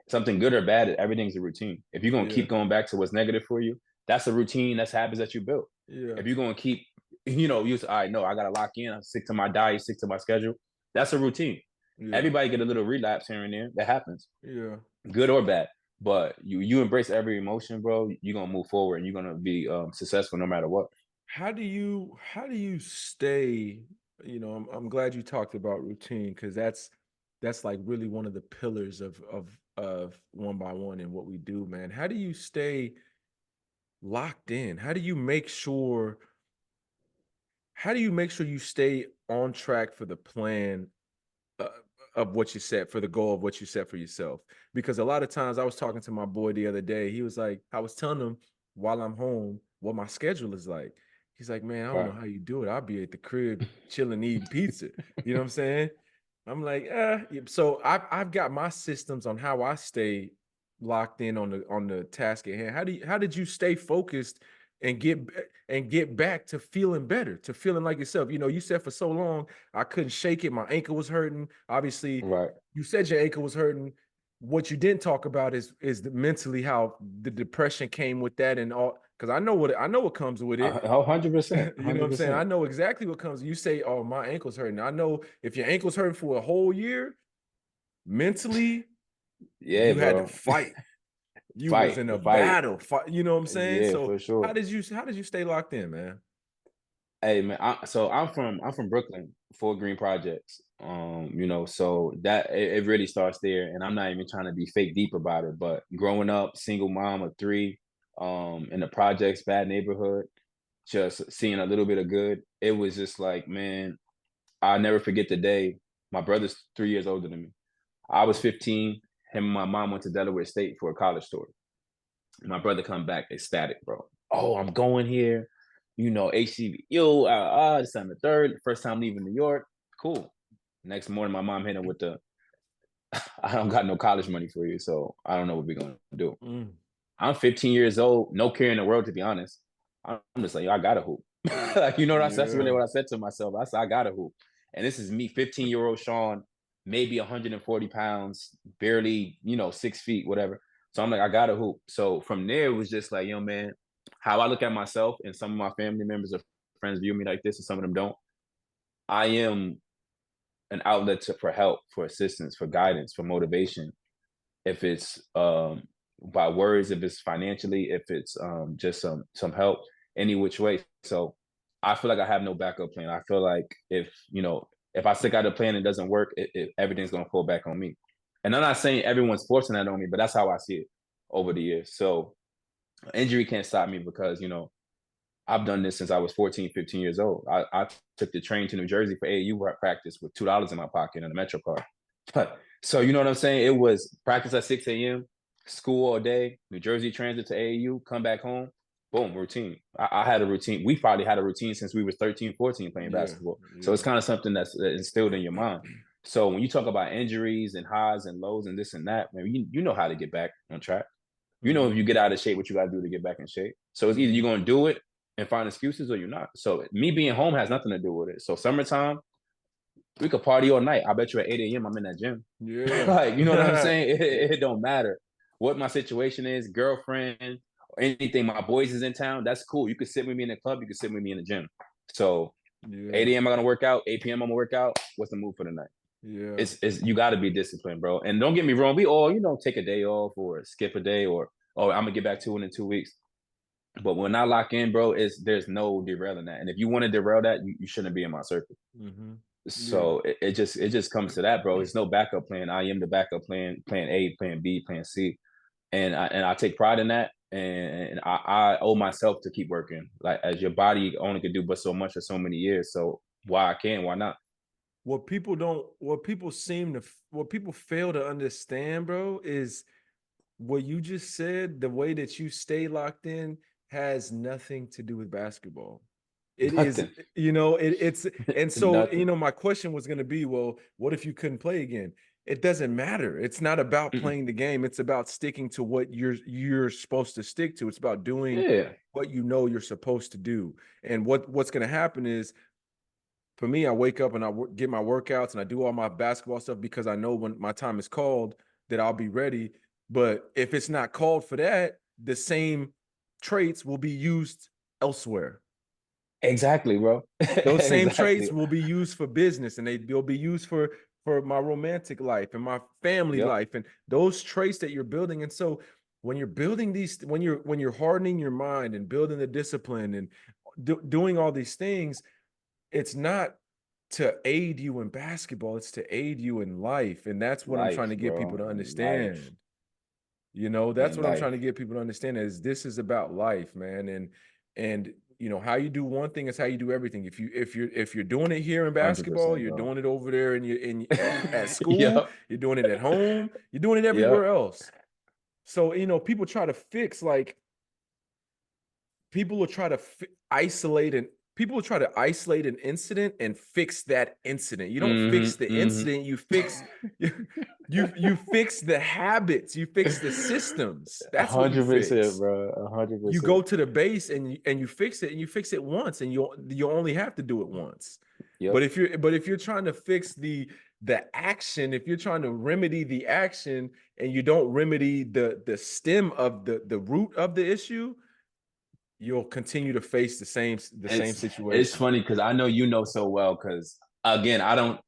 Something good or bad, everything's a routine. If you're gonna Yeah. keep going back to what's negative for you, that's a routine. That's habits that you built. Yeah. If you're gonna keep, you say, all right, no, I gotta lock in. I stick to my diet, stick to my schedule. That's a routine. Yeah. Everybody get a little relapse here and there. That happens, Yeah. good or bad. But you embrace every emotion, bro. You're gonna move forward and you're gonna be successful no matter what. How do you stay, I'm glad you talked about routine, because that's like really one of the pillars of one by one and what we do, man. How do you stay locked in? How do you make sure you stay on track for the plan, uh, of what you set, for the goal of what you set for yourself? Because a lot of times, I was talking to my boy the other day. He was like, I was telling him while I'm home what my schedule is like. He's like, man, I don't know Right. how you do it. I'll be at the crib chilling, eating pizza. You know what I'm saying? I'm like, yeah. So I've got my systems on how I stay locked in on the task at hand. How did you stay focused and get back to feeling better, to feeling like yourself? You said for so long I couldn't shake it. My ankle was hurting. Obviously, Right. you said your ankle was hurting. What you didn't talk about is mentally, how the depression came with that and all. Because I know what comes with it. 100%. You know what I'm saying? I 100%. know exactly what comes. You say, "Oh, my ankle's hurting." I know if your ankle's hurting for a whole year, mentally, Yeah, you had to bro. fight. You was Fight. in a Fight. battle. Fight, you know what I'm saying? Yeah, So for how sure. did you how did you stay locked in, man? Hey man, so I'm from Brooklyn, Fort Greene Projects. So that it really starts there, and I'm not even trying to be fake deep about it. But growing up, single mom of three, in the projects, bad neighborhood, just seeing a little bit of good. It was just like, man, I'll never forget the day. My brother's 3 years older than me. I was 15. Him and my mom went to Delaware State for a college tour. My brother come back ecstatic, bro. Oh, I'm going here. HCBU, this time the third, first time leaving New York. Cool. Next morning, my mom hit him with the, I don't got no college money for you, so I don't know what we're gonna do. Mm, I'm 15 years old, no care in the world, to be honest. I'm just like, yo, I gotta hoop. Like, that's really yeah. what I said to myself. I said, I gotta hoop. And this is me, 15-year-old Sean, maybe 140 pounds, barely, 6 feet, whatever. So I'm like, I gotta hoop. So from there, it was just like, yo, man, how I look at myself, and some of my family members or friends view me like this, and some of them don't. I am an outlet for help, for assistance, for guidance, for motivation. If it's by words, if it's financially, if it's just some help, any which way. So I feel like I have no backup plan. I feel like if I stick out a plan and it doesn't work, everything's gonna fall back on me. And I'm not saying everyone's forcing that on me, but that's how I see it over the years. So injury can't stop me because I've done this since I was 14, 15 years old. I took the train to New Jersey for AAU practice with $2 in my pocket and a Metro card. So you know what I'm saying? It was practice at 6 a.m., school all day, New Jersey transit to AAU, come back home, boom, routine. I had a routine. We probably had a routine since we were 13, 14 playing Yeah. basketball. So Yeah. it's kind of something that's instilled in your mind. So when you talk about injuries and highs and lows and this and that, man, you know how to get back on track. You know, if Mm-hmm. you get out of shape, what you got to do to get back in shape. So it's either Mm-hmm. you're going to do it and find excuses or you're not. So me being home has nothing to do with it. So summertime, we could party all night. I bet you at 8 a.m. I'm in that gym. Like, you know what I'm Yeah. saying? It don't matter what my situation is, girlfriend, or anything. My boys is in town. That's cool. You could sit with me in the club. You could sit with me in the gym. So Yeah. 8 a.m. I'm gonna work out. 8 p.m. I'm gonna work out. What's the move for the night? Yeah. It's you got to be disciplined, bro. And don't get me wrong. We all take a day off or skip a day or I'm gonna get back to it in 2 weeks. But when I lock in, bro, there's no derailing that. And if you want to derail that, you shouldn't be in my circle. Mm-hmm. Yeah. So it just comes to that, bro. It's no backup plan. I am the backup plan, plan A, plan B, plan C. And I take pride in that. And I owe myself to keep working. Like, as your body only could do but so much for so many years. So why I can, why not? What people fail to understand, bro, is what you just said. The way that you stay locked in has nothing to do with basketball. It is, Nothing. it's, and so, Nothing. my question was going to be, well, what if you couldn't play again? It doesn't matter. It's not about Mm-mm. playing the game. It's about sticking to what you're supposed to stick to. It's about doing Yeah. what you're supposed to do. And what's going to happen is for me, I wake up and I get my workouts and I do all my basketball stuff because I know when my time is called that I'll be ready. But if it's not called for that, the same traits will be used elsewhere. Exactly, bro. Those same Exactly. traits will be used for business, and they'll be used for my romantic life and my family life, and those traits that you're building. And so when you're building these, when you're hardening your mind and building the discipline and doing all these things, it's not to aid you in basketball, it's to aid you in life. And that's what I'm trying to get people to understand. You know, that's what I'm trying to get people to understand, is this is about life, man. And you know, how you do one thing is how you do everything. If you're doing it here in basketball, you're doing it over there at school, you're doing it at home, you're doing it everywhere else. So, you know, people try to fix, like, people will try to isolate an incident and fix that incident. You don't fix the incident, you fix you fix the habits, you fix the systems. That's what you fix. 100%, bro. 100%. You go to the base and you fix it, and you fix it once, and you only have to do it once. But if you're trying to fix the action, if you're trying to remedy the action and you don't remedy the stem of the root of the issue, you'll continue to face the same situation. It's funny because I know you know so well, because again,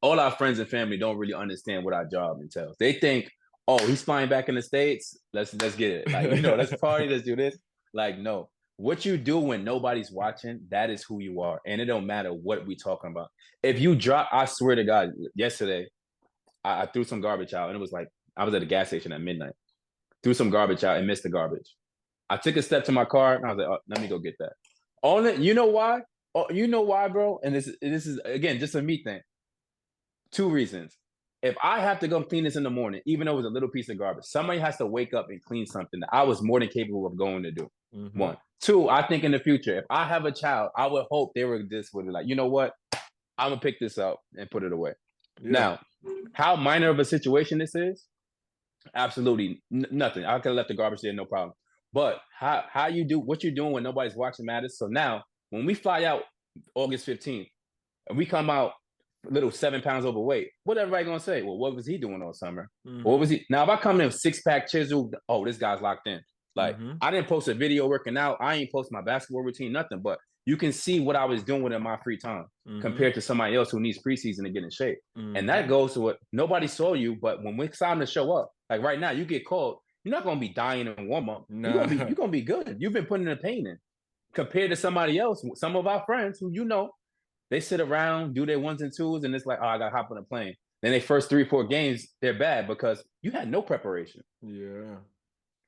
all our friends and family don't really understand what our job entails. They think, oh, he's flying back in the States, let's get it. Like, you know, let's party, let's do this. Like, no. What you do when nobody's watching, that is who you are. And it don't matter what we talking about. If you drop, I swear to God, yesterday, I threw some garbage out, and it was like, I was at a gas station at midnight, threw some garbage out and missed the garbage. I took a step to my car, and I was like, oh, let me go get that. You know why? Oh, you know why, bro? And this is, again, just a me thing. 2 reasons. If I have to go clean this in the morning, even though it was a little piece of garbage, somebody has to wake up and clean something that I was more than capable of going to do. 1. 2, I think in the future, if I have a child, I would hope they were this with it. Like, you know what? I'm going to pick this up and put it away. Now, how minor of a situation this is? Absolutely nothing. I could have left the garbage there, no problem. But how you do what you're doing when nobody's watching matters. So now, when we fly out August 15th, and we come out a little 7 pounds overweight, what everybody gonna say? Well, what was he doing all summer? What was he? Now, if I come in 6-pack chiseled, oh, this guy's locked in. Like, I didn't post a video working out. I ain't post my basketball routine, nothing. But you can see what I was doing in my free time compared to somebody else who needs preseason to get in shape. And that goes to what nobody saw you. But when it's time to show up, like right now, you get called. You're not gonna be dying in warm up. You're gonna be good. You've been putting the pain in. Compared to somebody else, some of our friends who they sit around, do their 1s and 2s, and it's like, oh, I gotta hop on a plane. Then they first 3 or 4 games, they're bad because you had no preparation. Yeah.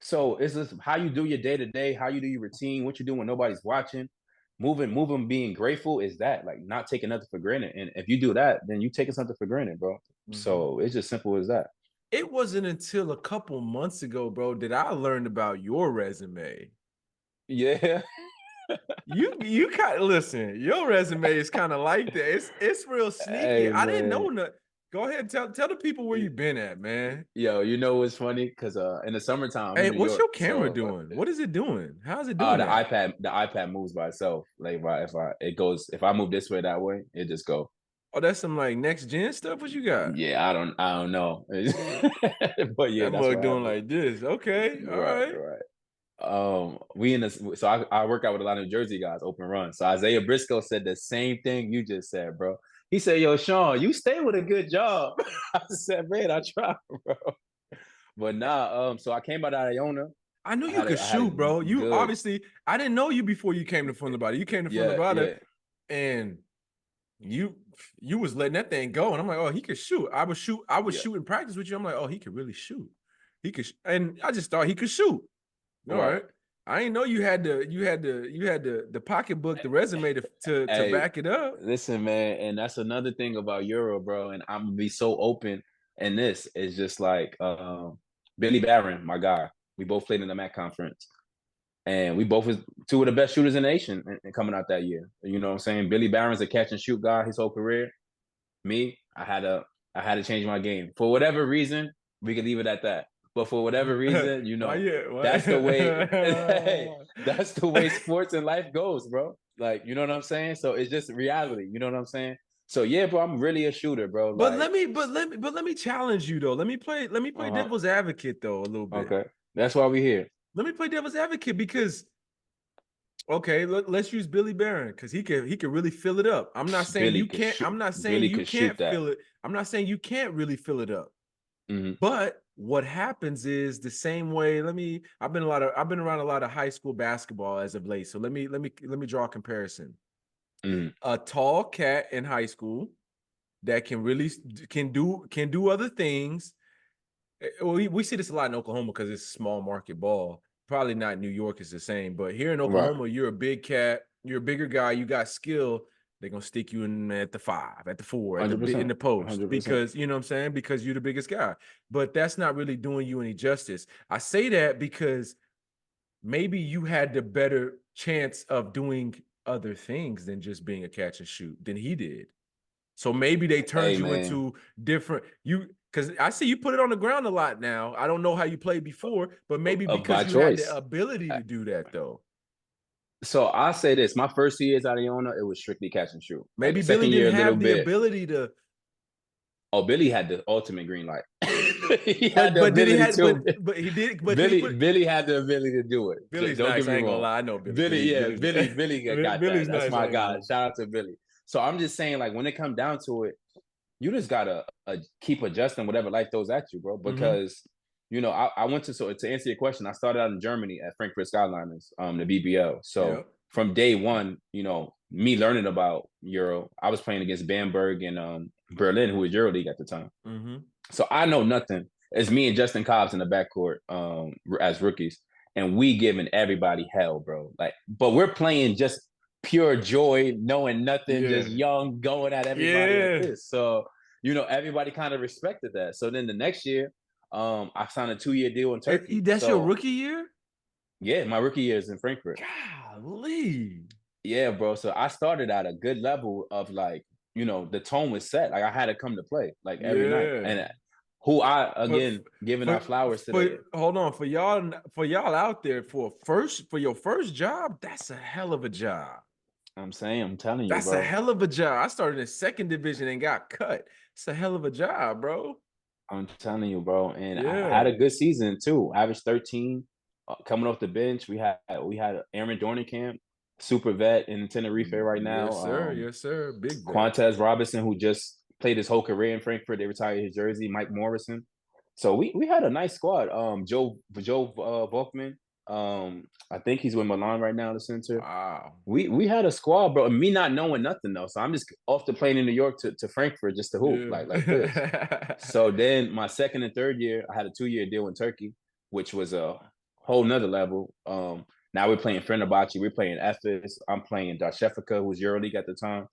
So it's just how you do your day to day, how you do your routine, what you do when nobody's watching. Moving, being grateful is that, like, not taking nothing for granted. And if you do that, then you taking something for granted, bro. So it's just simple as that. It wasn't until a couple months ago, bro, that I learned about your resume. Yeah. you kind of listen. Your resume is kind of like that. It's real sneaky. Hey, I didn't know nothing. Go ahead, tell the people where you've been at, man. Yo, you know what's funny? Because in the summertime, hey, what's your camera doing? What is it doing? How's it doing? The iPad moves by itself. Like, if I move this way, that way, it just go. Oh, that's some like next gen stuff. What you got? Yeah, I don't know. But yeah, that mug doing like this. Okay, all right. So I work out with a lot of New Jersey guys, open run. So Isaiah Briscoe said the same thing you just said, bro. He said, yo, Sean, you stay with a good job. I said, man, I try, bro. But nah, so I came out of Iona. I knew you could shoot, bro. You obviously, I didn't know you before you came to Fun Nevada. You came to Fun Nevada, and you was letting that thing go. And I'm like, oh, he could shoot. I would shoot in practice with you. I'm like, oh, he could really shoot. He could, and I just thought he could shoot. All right. I didn't know you had the pocketbook, the resume to back it up. Listen, man, and that's another thing about Euro, bro. And I'm gonna be so open. And this is just like Billy Barron, my guy. We both played in the MAC conference, and we both was 2 of the best shooters in the nation coming out that year. You know what I'm saying? Billy Barron's a catch and shoot guy his whole career. Me, I had to change my game for whatever reason. We could leave it at that. But for whatever reason, you know, that's the way. That's the way sports and life goes, bro. Like, you know what I'm saying? So it's just reality. You know what I'm saying? So yeah, bro, I'm really a shooter, bro. But Like, let me challenge you though. Let me play devil's advocate though a little bit. okay, that's why we're here. Let me play devil's advocate because okay, let's use Billy Barron because he can really fill it up. I'm not saying you can't. I'm not saying you can't fill it. I'm not saying you can't really fill it up. Mm-hmm. But what happens is the same way. I've been around a lot of high school basketball as of late. So let me draw a comparison. Mm-hmm. A tall cat in high school that can really can do other things. We see this a lot in Oklahoma because it's small market ball. Probably not New York is the same, but here in Oklahoma, you're a big cat, you're a bigger guy, you got skill. They're gonna stick you in at the 5, at the 4, in the post 100%. because you know what I'm saying, because you're the biggest guy. But that's not really doing you any justice. I say that because maybe you had the better chance of doing other things than just being a catch and shoot than he did. So maybe they turned you into different because I see you put it on the ground a lot now. I don't know how you played before, but maybe because you had the ability to do that though. So I'll say this: my first 2 years out of Iona, it was strictly catch and shoot. Maybe like Billy didn't have the ability to. Oh, Billy had the ultimate green light. he had the ability to. But he did. But Billy had the ability to do it. Billy's don't nice. I ain't gonna lie. I know Billy. Billy got Billy's that. That's nice, my guy. Shout out to Billy. So I'm just saying, like, when it comes down to it, you just gotta keep adjusting whatever life throws at you, bro. Because you know, I went to answer your question, I started out in Germany at Frankfurt Skyliners, the BBL. So from day one, you know, me learning about Euro, I was playing against Bamberg and Berlin, who was EuroLeague at the time. So I know nothing. It's me and Justin Cobbs in the backcourt as rookies, and we giving everybody hell, bro. Like, but we're playing just pure joy, knowing nothing, just young, going at everybody like this. So, you know, everybody kind of respected that. So then the next year, I signed a 2-year deal in Turkey. That's your rookie year? Yeah, my rookie year is in Frankfurt. Golly. Yeah, bro. So I started at a good level of, like, you know, the tone was set. Like, I had to come to play like every night. And who I giving our flowers today. Hold on, for y'all out there for your first job, that's a hell of a job. I'm telling you, that's bro. a hell of a job. I started in 2nd division and got cut. It's a hell of a job, bro. I'm telling you, bro. And I had a good season too. Averaged 13 coming off the bench. We had Aaron Dornicamp, super vet in Tenerife right now. Yes, sir. Big vet. Quantez Robinson, who just played his whole career in Frankfurt. They retired his jersey. Mike Morrison. So we had a nice squad. Joe Volkman. I think he's with Milan right now, the center. Wow. We had a squad, bro. Me not knowing nothing though. So I'm just off the plane in New York to Frankfurt just to hoop like this. So then my 2nd and 3rd year, I had a 2-year deal in Turkey, which was a whole nother level. Now we're playing Fenerbahce, we're playing Efes. I'm playing Darshevka, who was EuroLeague at the time.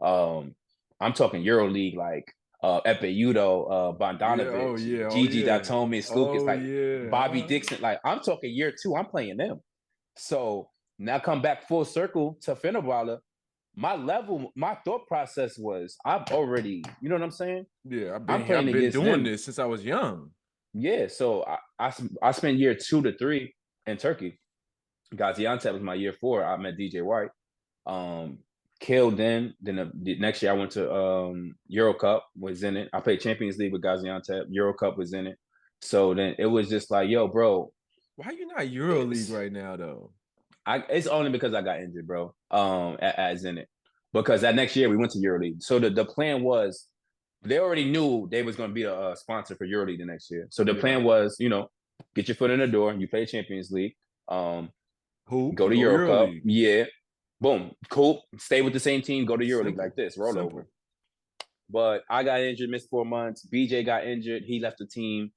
I'm talking EuroLeague like Epe Udo, Bogdanovic, Gigi Datome, Slukas, Bobby Dixon. Like, I'm talking year 2, I'm playing them. So now come back full circle to Fenerbahce. My thought process was, I've already, you know what I'm saying? Yeah, I've been doing this since I was young. Yeah, so I spent year 2 to 3 in Turkey. Gaziantep was my year 4. I met DJ White. Killed then the next year I went to Euro Cup, was in it. I played Champions League with Gaziantep. Euro Cup was in it. So then it was just like, yo, bro. Why are you not EuroLeague right now though? It's only because I got injured, bro. As in it. Because that next year we went to EuroLeague. So the plan was, they already knew they was going to be a sponsor for EuroLeague the next year. So the plan was, you know, get your foot in the door. You play Champions League. Go to Euro Cup. Yeah. Boom. Cool. Stay with the same team. Go to EuroLeague like this. Roll over. But I got injured, missed 4 months. BJ got injured. He left the team.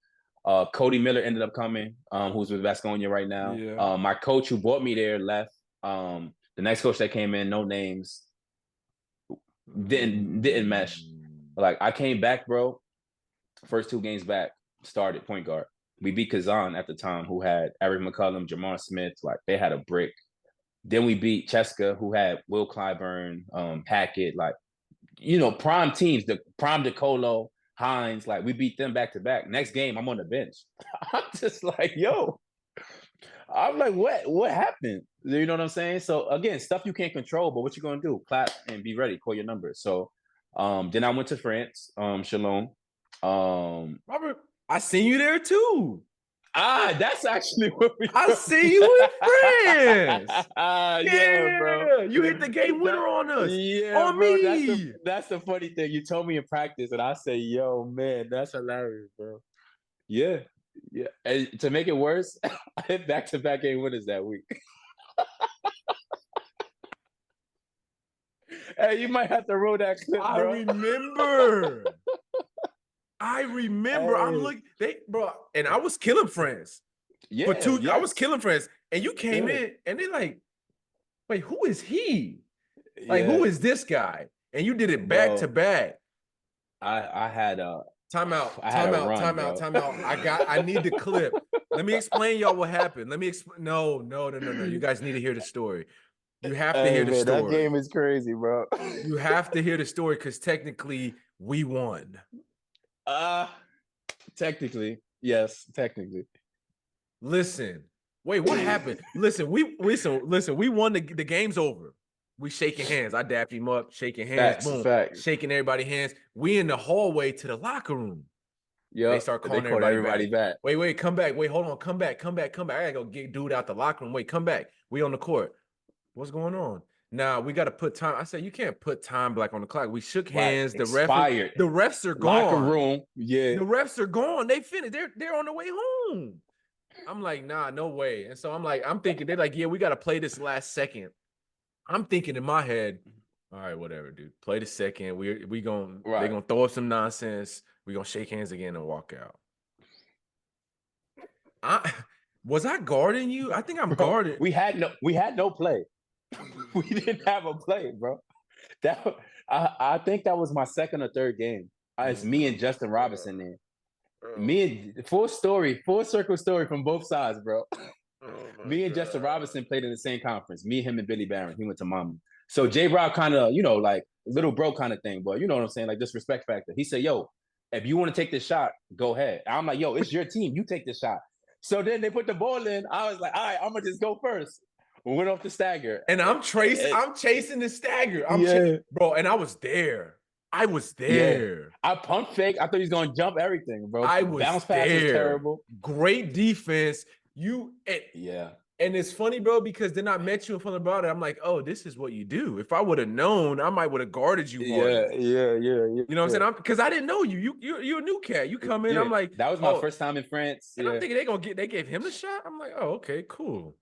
Cody Miller ended up coming, who's with Vasconia right now. Yeah. My coach who brought me there left. The next coach that came in, no names, didn't mesh. Like, I came back, bro. First 2 games back, started point guard. We beat Kazan at the time, who had Eric McCullum, Jamar Smith. Like, they had a brick. Then we beat Cheska, who had Will Clyburn, Hackett. Like, you know, prime teams, the prime DeColo, Hines. Like, we beat them back to back. Next game, I'm on the bench. I'm just like, yo. I'm like, what happened? You know what I'm saying? So again, stuff you can't control, but what you gonna do? Clap and be ready. Call your number. So Then I went to France, Chalon. Robert, I seen you there too. That's actually what we. I see you in France. Yeah, bro. You hit the game winner on us. Yeah, On bro. me. That's the funny thing. You told me in practice, and I say, "Yo, man, that's hilarious, bro." Yeah, yeah. And to make it worse, I hit back-to-back game winners that week. Hey, you might have to roll that clip, bro. I remember. I'm Hey. looking, bro, and I was killing France. Yeah, I was killing France, and you came in, and they're like, "Wait, who is he? Like, who is this guy?" And you did it back to back. I had a timeout. I need the clip. Let me explain y'all what happened. Let me explain. No. You guys need to hear the story. You have to hear the story. That game is crazy, bro. You have to hear the story because technically we won. Technically, yes, technically. Listen, wait, what happened? Listen, we won. The game's over. We shaking hands. I dapped him up, shaking hands. Facts. Shaking everybody's hands. We in the hallway to the locker room. Yeah, they start calling everybody back. Wait, come back. Wait, hold on, come back. I gotta go get dude out the locker room. Wait, come back. We on the court. What's going on? Nah, we got to put time. I said, you can't put time back on the clock. We shook hands. The refs are gone. Locker room. Yeah. The refs are gone. They finished. They're on the way home. I'm like, nah, no way. And so I'm thinking, they're like, yeah, we got to play this last second. I'm thinking in my head, all right, whatever, dude. Play the second. They're gonna throw us some nonsense. We're gonna shake hands again and walk out. Was I guarding you? I think I'm guarding. We had no play. We didn't have a play, bro. I think that was my second or third game. It's me and Justin Robinson there. Me and full circle story from both sides, bro. Me and Justin Robinson played in the same conference. Me, him, and Billy Barron. He went to Miami. So J. Rob kind of, like little bro kind of thing, but you know what I'm saying? Like disrespect factor. He said, yo, if you want to take this shot, go ahead. I'm like, yo, it's your team. You take this shot. So then they put the ball in. I was like, all right, I'm going to just go first. We went off the stagger. And I'm chasing the stagger. Bro, and I was there. Yeah. I pump fake. I thought he was going to jump everything, bro. Bounce pass was terrible. Great defense. And it's funny, bro, because then I met you in front of the brother. I'm like, oh, this is what you do. If I would have known, I might would have guarded you harder. Yeah. You know what I'm saying? Because I didn't know you. You're a new cat. You come in, I'm like, that was my first time in France. And I'm thinking they gave him the shot. I'm like, oh, okay, cool.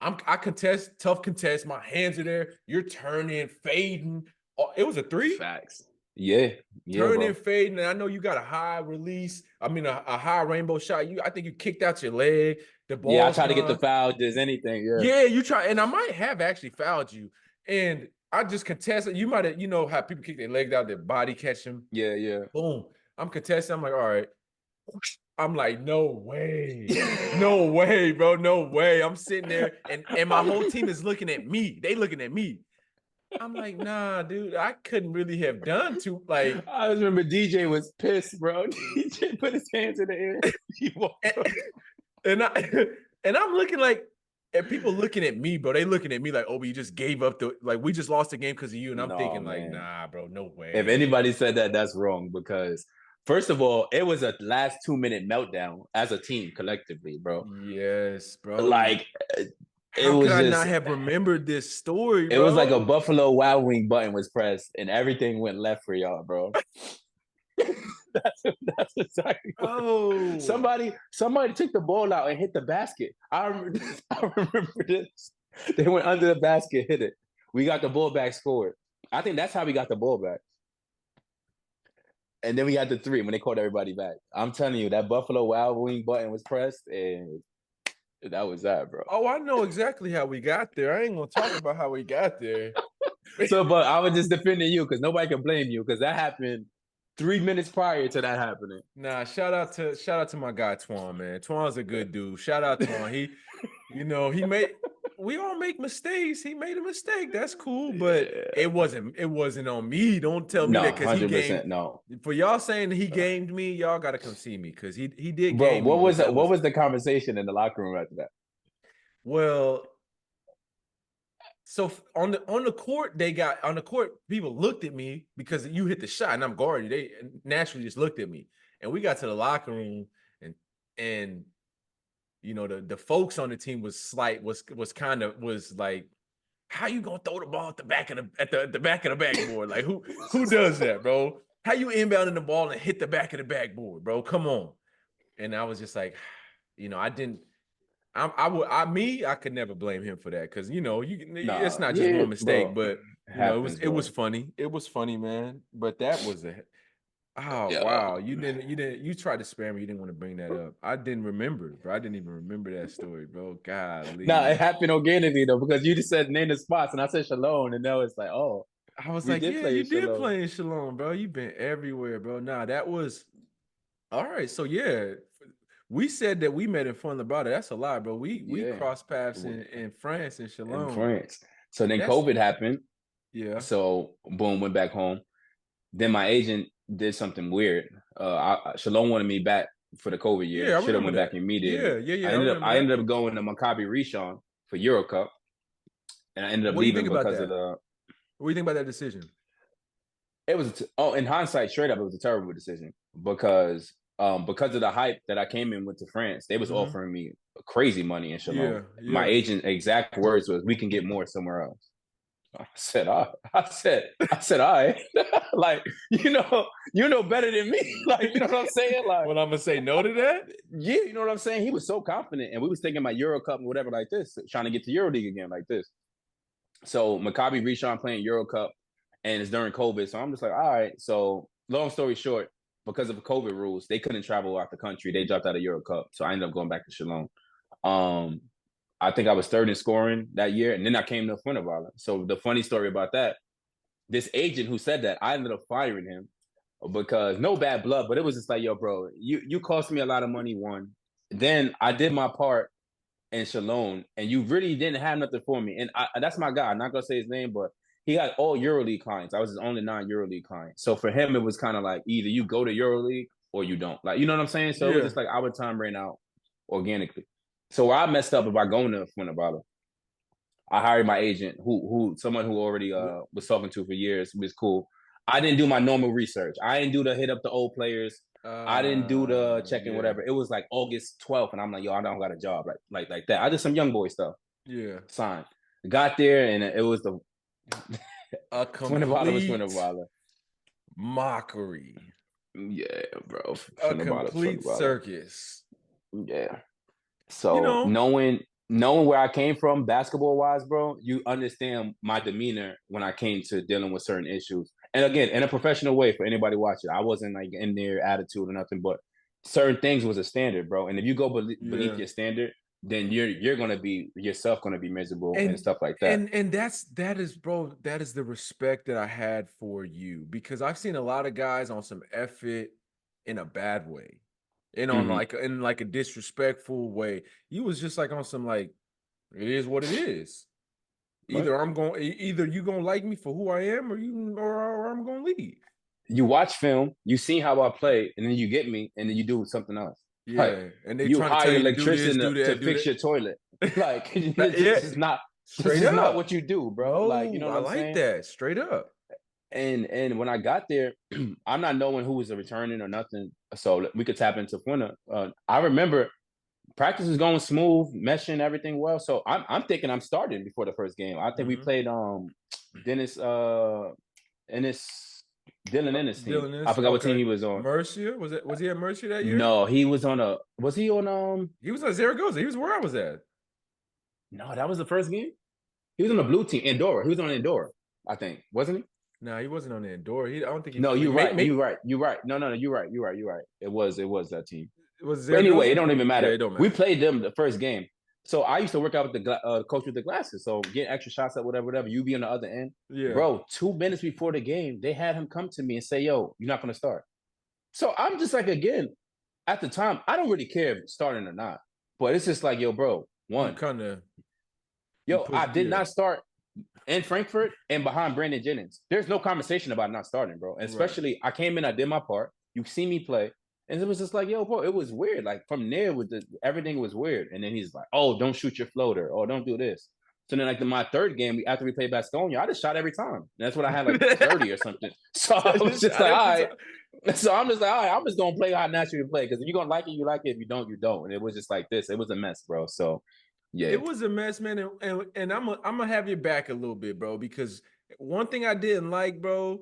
I contest, tough contest. My hands are there. You're turning, fading. Oh, it was a 3. Facts. Yeah. Turning, fading. And I know you got a high release. I mean, a high rainbow shot. I think you kicked out your leg. The ball. Yeah, I tried to get the foul. Does anything? Yeah, you try, and I might have actually fouled you. And I just contested. You might have, how people kick their legs out, their body catch them. Yeah. Boom. I'm contesting. I'm like, all right. I'm like, no way. No way, bro. No way. I'm sitting there and my whole team is looking at me. They looking at me. I'm like, nah, dude, I couldn't really have done too. Like, I just remember DJ was pissed, bro. DJ put his hands in the air. And I'm looking like, and people looking at me, bro. They looking at me like, oh, you just gave up we just lost the game because of you. And I'm thinking, like, nah, bro, no way. If anybody said that, that's wrong because first of all, it was a last 2-minute meltdown as a team collectively, bro. Yes, bro. Like, how could I not have remembered this story, bro? It was like a Buffalo Wild Wing button was pressed and everything went left for y'all, bro. That's exactly what. Oh. Somebody took the ball out and hit the basket. I remember this. They went under the basket, hit it. We got the ball back, scored. I think that's how we got the ball back. And then we got the 3 when they called everybody back. I'm telling you, that Buffalo Wild Wing button was pressed, and that was that, bro. Oh, I know exactly how we got there. I ain't gonna talk about how we got there. But I was just defending you because nobody can blame you because that happened 3 minutes prior to that happening. Nah, shout out to my guy Twan, man. Twan's a good dude. Shout out Twan. We all make mistakes. He made a mistake. That's cool, but it wasn't on me. Don't tell me that because he gamed. No. For y'all saying that he gamed me, y'all gotta come see me because he did. Bro, what was the conversation in the locker room after that? Well, So on the court, people looked at me because you hit the shot and I'm guarding. They naturally just looked at me. And we got to the locker room and the folks on the team was like, how you gonna throw the ball at the back of the back of the backboard? Like who does that, bro? How you inbounding the ball and hit the back of the backboard, bro? Come on. And I was just like, I didn't. I could never blame him for that because it's not just one mistake, but it was funny. It was funny, man. But that was wow. You tried to spare me. You didn't want to bring that up. I didn't remember, bro. I didn't even remember that story, bro. Golly. No, it happened organically though, because you just said name the spots and I said Shalom, and now it's like, oh. I was like, yeah, you did play in Shalom, bro. You've been everywhere, bro. Nah, that was all right. So yeah. We said that we met in Fun about it. That's a lie, bro. We crossed paths in France and Shalom. In France. So then COVID happened. Yeah. So boom, went back home. Then my agent did something weird. Shalom wanted me back for the COVID year. Yeah, should have went back immediately. Yeah. I ended up going to Maccabi Rishon for Euro Cup, and I ended up leaving because of the. What do you think about that decision? It was in hindsight, straight up, it was a terrible decision because of the hype that I came in with to France. They was offering me crazy money in Shalom. Yeah. My agent exact words was, "We can get more somewhere else." I said, all right. Like, you know better than me. Like, you know what I'm saying? Like, well, I'm gonna say no to that. Yeah, you know what I'm saying? He was so confident, and we was thinking about Euro Cup and whatever like this, trying to get to EuroLeague again like this. So Maccabi Rishon playing Euro Cup, and it's during COVID. So I'm just like, all right. So long story short, because of the COVID rules, they couldn't travel out the country. They dropped out of Euro Cup. So I ended up going back to Shalom. I think I was third in scoring that year, and then I came to Wonbyone. So the funny story about that, this agent who said that, I ended up firing him because no bad blood, but it was just like, yo, bro, you cost me a lot of money, one. Then I did my part in Shalom, and you really didn't have nothing for me. And that's my guy. I'm not going to say his name, but he had all EuroLeague clients. I was his only non-EuroLeague client. So for him, it was kind of like either you go to EuroLeague or you don't. Like, you know what I'm saying? So it was just like our time ran out organically. So where I messed up about going to Wonbyone, I hired my agent, someone who already was talking to for years, was cool. I didn't do my normal research. I didn't do the hit up the old players. I didn't do the checking whatever. It was like August 12th, and I'm like, yo, I don't got a job like that. I did some young boy stuff. Yeah. Signed. Got there, and it was a complete mockery. Yeah, bro. A complete circus. Yeah. So knowing where I came from basketball wise, bro, you understand my demeanor when I came to dealing with certain issues. And again, in a professional way for anybody watching, I wasn't like in their attitude or nothing, but certain things was a standard, bro. And if you go beneath your standard, then you're gonna be yourself gonna be miserable and stuff like that. And that is the respect that I had for you, because I've seen a lot of guys on some effort in a bad way. And on like a disrespectful way. You was just like on some like, it is what it is. Either you gonna like me for who I am, or I'm gonna leave. You watch film, you see how I play, and then you get me, and then you do something else. Yeah, like, and they you hire an electrician to fix your toilet. Like, this is not what you do, bro. Like, you know what I'm saying? I like that, straight up. And when I got there, I'm not knowing who was returning or nothing, so we could tap into Wonbyone. I remember practice was going smooth, meshing everything well. So I'm thinking I'm starting before the first game. I think we played Dylan Ennis team. I forgot what team he was on. Mercier? Was he at Mercier that year? No, he was on he was at Zaragoza. He was where I was at. No, that was the first game. He was on the blue team, Andorra. He was on Andorra, I think, wasn't he? No, he wasn't on the Andorra. I don't think he. No, you're right. You're right. No, you're right. It was that team. It was. But anyway, it don't even matter. Yeah, it don't matter. We played them the first game. So I used to work out with the coach with the glasses. So get extra shots at whatever. You be on the other end. Yeah. Bro, 2 minutes before the game, they had him come to me and say, yo, you're not going to start. So I'm just like, again, at the time, I don't really care if starting or not. But it's just like, yo, bro, I did not start in Frankfurt and behind Brandon Jennings. There's no conversation about not starting, bro. And especially, I came in, I did my part. You see me play. And it was just like, yo, bro, it was weird. Like, from there, everything was weird. And then he's like, oh, don't shoot your floater. Oh, don't do this. So then, like my third game, after we played Baskonia, I just shot every time. And that's what I had, like 30 or something. So I was just like, all right. So I'm just like, all right, I'm just gonna play how I naturally play. Because if you're gonna like it, you like it. If you don't, you don't. And it was just like this. It was a mess, bro. So yeah. It was a mess, man. And I'm gonna have your back a little bit, bro, because one thing I didn't like, bro,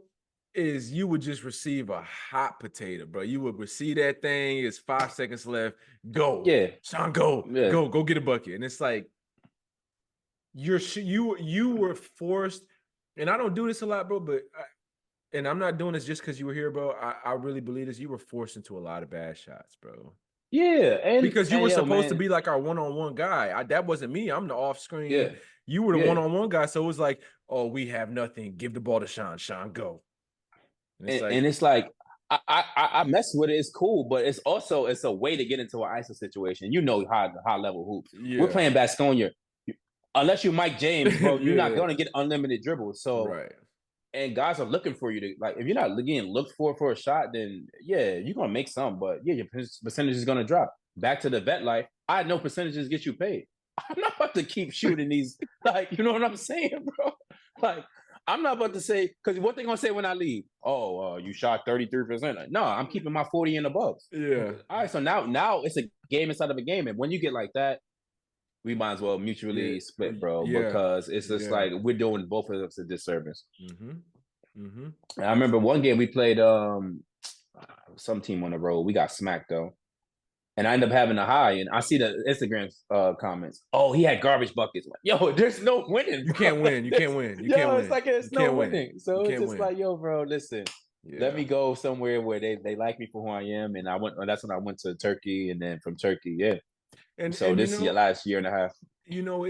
is you would just receive a hot potato, bro. You would receive that thing, it's 5 seconds left. Go. Yeah. Sean, go. Yeah. Go get a bucket. And it's like you were forced, and I don't do this a lot, bro, but and I'm not doing this just because you were here, bro. I really believe this. You were forced into a lot of bad shots, bro. Yeah, and because you were supposed to man. be like our one-on-one guy. That wasn't me. I'm the off-screen. Yeah. You were the one-on-one guy. So it was like, oh, we have nothing. Give the ball to Sean. Sean, go. And it's like I mess with it. It's cool, but it's a way to get into an ISO situation. You know, high level hoops. Yeah. We're playing Baskonia. Unless you're Mike James, bro, you're not going to get unlimited dribbles. So, right. And guys are looking for you to, like, if you're not getting looked for a shot, then yeah, you're going to make some, but yeah, your percentage is going to drop. Back to the vet life, I know percentages get you paid. I'm not about to keep shooting these, like, you know what I'm saying, bro? Like, I'm not about to say, because what they going to say when I leave? Oh, you shot 33%. Like, no, I'm keeping my 40 and above. Yeah. All right, so now it's a game inside of a game. And when you get like that, we might as well mutually split, bro, because it's just like we're doing both of us a disservice. I remember one game we played some team on the road. We got smacked though, and I ended up having a high. And I see the Instagram comments. Oh, he had garbage buckets. Like, yo, there's no winning. You can't win. You can't win. It's like there's no winning. So it's just like, yo, bro, listen. Let me go somewhere where they like me for who I am. And I went. That's when I went to Turkey, and then from Turkey, And so this is your last year and a half. You know,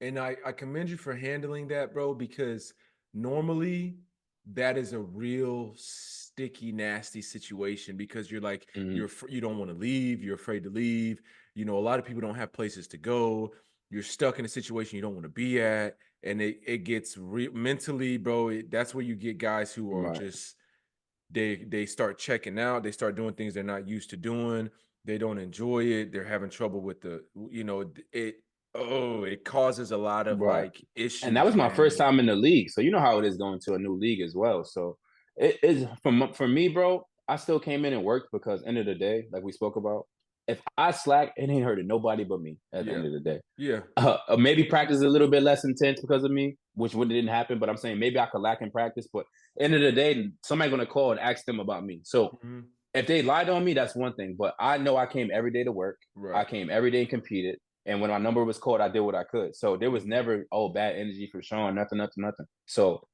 and I commend you for handling that, bro, because normally that is a real sticky, nasty situation because you're like, you don't want to leave. You're afraid to leave. You know, a lot of people don't have places to go. You're stuck in a situation you don't want to be at. And it gets mentally, bro. That's where you get guys who are just, they start checking out. They start doing things they're not used to doing. They don't enjoy it. They're having trouble with it causes a lot of like issues. And that was my first time in the league. So you know how it is going to a new league as well. So it is for me, bro, I still came in and worked because end of the day, like we spoke about, if I slack, it ain't hurting nobody but me at the end of the day. Yeah. Maybe practice a little bit less intense because of me, which didn't happen. But I'm saying maybe I could lack in practice. But end of the day, somebody's going to call and ask them about me. So if they lied on me, that's one thing. But I know I came every day to work. Right. I came every day and competed. And when my number was called, I did what I could. So there was never, bad energy for Sean, nothing. So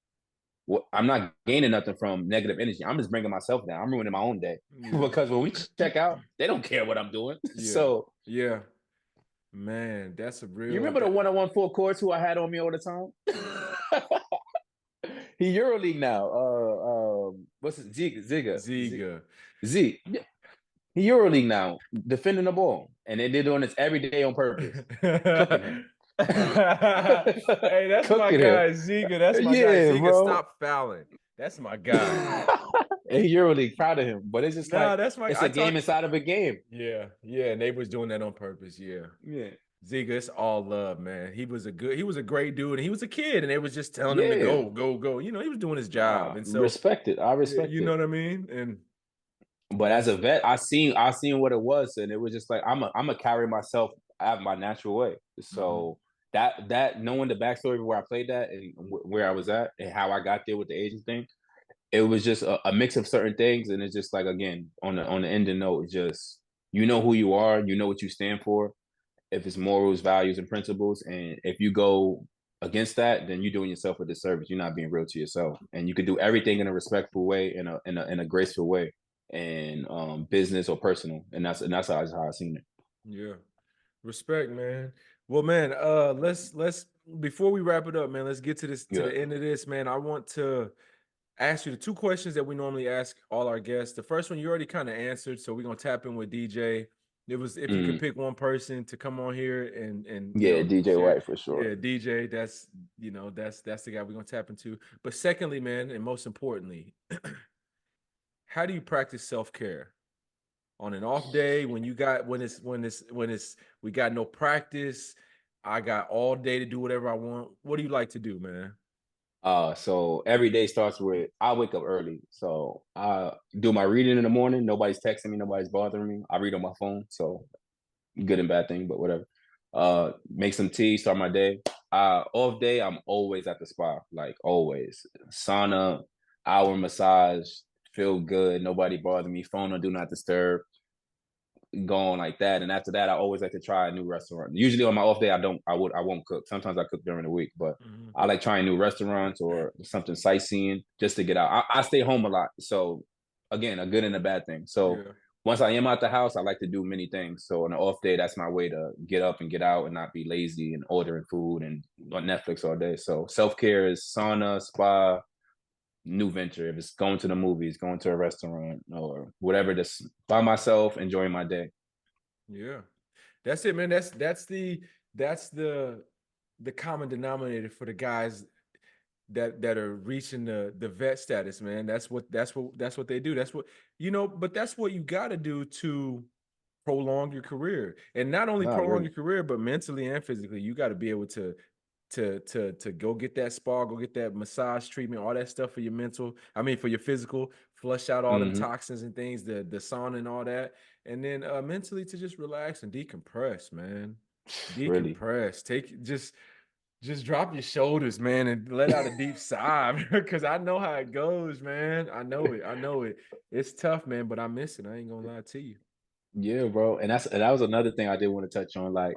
I'm not gaining nothing from negative energy. I'm just bringing myself down. I'm ruining my own day. Because when we check out, they don't care what I'm doing. So yeah. Man, that's a real... You remember the one-on-one full courts who I had on me all the time? He EuroLeague now. What's it? Ziga. Z. He EuroLeague now, defending the ball. And they're doing this every day on purpose. Cooking him. Hey, that's my guy, Ziga. That's my guy. Ziga, bro. Stop fouling. That's my guy. Hey, EuroLeague, proud of him. But it's just it's a game inside of a game. Yeah. And they was doing that on purpose. Yeah. Ziga, it's all love, man. He was a great dude, and he was a kid, and they was just telling him to go. You know, he was doing his job, and so I respect it. You know what I mean? But as a vet, I seen what it was, and it was just like I'm a carry myself out of my natural way. So that knowing the backstory of where I played that and where I was at and how I got there with the agent thing, it was just a mix of certain things, and it's just like, again, on the ending note, it's just, you know who you are, you know what you stand for. If it's morals, values, and principles, and if you go against that, then you're doing yourself a disservice. You're not being real to yourself, and you could do everything in a respectful way, in a graceful way, and business or personal, and that's how I seen it. Yeah, respect, man. Well, man, let's before we wrap it up, man, let's get to the end of this, man. I want to ask you the two questions that we normally ask all our guests. The first one you already kind of answered, so we're gonna tap in with DJ. It was if you could pick one person to come on here and DJ White for sure. Yeah, DJ. That's that's the guy we're gonna tap into. But secondly, man, and most importantly, how do you practice self-care on an off day when we got no practice? I got all day to do whatever I want. What do you like to do, man? So every day starts with I wake up early. So I do my reading in the morning. Nobody's texting me, nobody's bothering me. I read on my phone. So good and bad thing, but whatever. Make some tea, start my day. Off day, I'm always at the spa, like always. Sauna, hour massage, feel good, nobody bother me, phone on do not disturb, going like that. And after that, I always like to try a new restaurant. Usually on my off day, I won't cook. Sometimes I cook during the week, but Mm-hmm. I like trying new restaurants or something sightseeing just to get out. I stay home a lot. So again, a good and a bad thing. So Yeah. once I am out the house, I like to do many things. So on an off day, that's my way to get up and get out and not be lazy and ordering food and on Netflix all day. So self-care is sauna, spa, new venture. If it's going to the movies, going to a restaurant or whatever, just by myself, enjoying my day. Yeah. That's it, man. That's the common denominator for the guys that are reaching the vet status, man. That's what they do. That's what but that's what you got to do to prolong your career. And not only Nah, prolong really. your career, but mentally and physically. You got to be able to go get that spa, go get that massage treatment, all that stuff for your for your physical, flush out all them Mm-hmm. toxins and things, the sauna and all that. And then mentally to just relax and decompress, man. Really. Decompress. Just drop your shoulders, man, and let out a deep sigh because I know how it goes, man. I know it. I know it. It's tough, man, but I miss it. I ain't gonna lie to you. Yeah, bro. And that was another thing I did want to touch on. Like,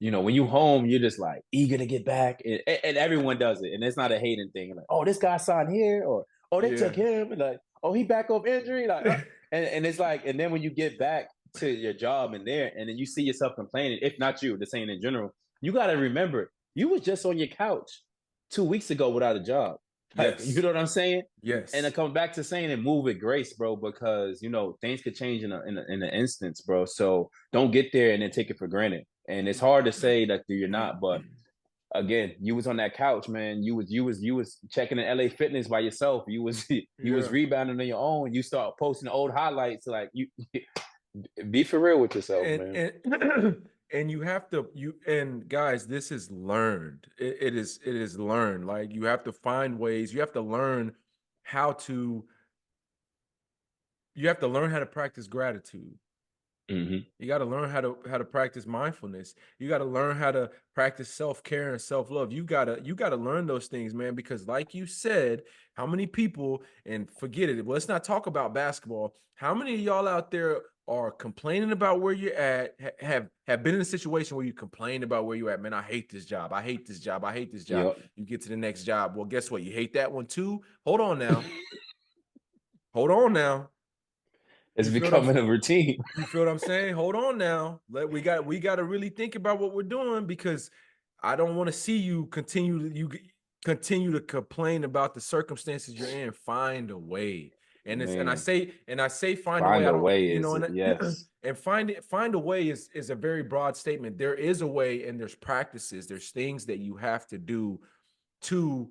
when you home, you're just like eager to get back, and everyone does it, and it's not a hating thing. Like, oh, this guy signed here, or oh, they took Yeah. him, and like, oh, he back off injury, like, and it's like, and then when you get back to your job and there, and then you see yourself complaining, if not you, the saying in general, you got to remember you was just on your couch 2 weeks ago without a job. Like, you Yes. know what I'm saying? And I Yes. come back to saying and move with grace, bro, because things could change in an instance, bro. So don't get there and then take it for granted. And it's hard to say that you're not, but again, you was on that couch, man. You was checking in LA Fitness by yourself. You was Yeah. rebounding on your own. You start posting old highlights, like you be for real with yourself, And man. and and you have to and guys, this is learned. It is learned. Like you have to find ways. You have to learn how to you have to learn how to practice gratitude. Mm-hmm. You got to learn how to practice mindfulness. You got to learn how to practice self-care and self-love. You got to learn those things, man, because like you said, how many people and forget it. Well, let's not talk about basketball. How many of y'all out there are complaining about where you're at, have been in a situation where you complain about where you're at, man, I hate this job. I hate this job. I hate this job. Yep. You get to the next job. Well, guess what? You hate that one too? Hold on now. Hold on now. It's You feel what I'm becoming a routine. You feel what I'm saying? Hold on now. We got to really think about what we're doing because I don't want to see you continue to complain about the circumstances you're in. Find a way. And it's and I Man, say and I say find a way. find I a don't, way you is know, yes. and find a way is a very broad statement. There is a way and there's practices, there's things that you have to do to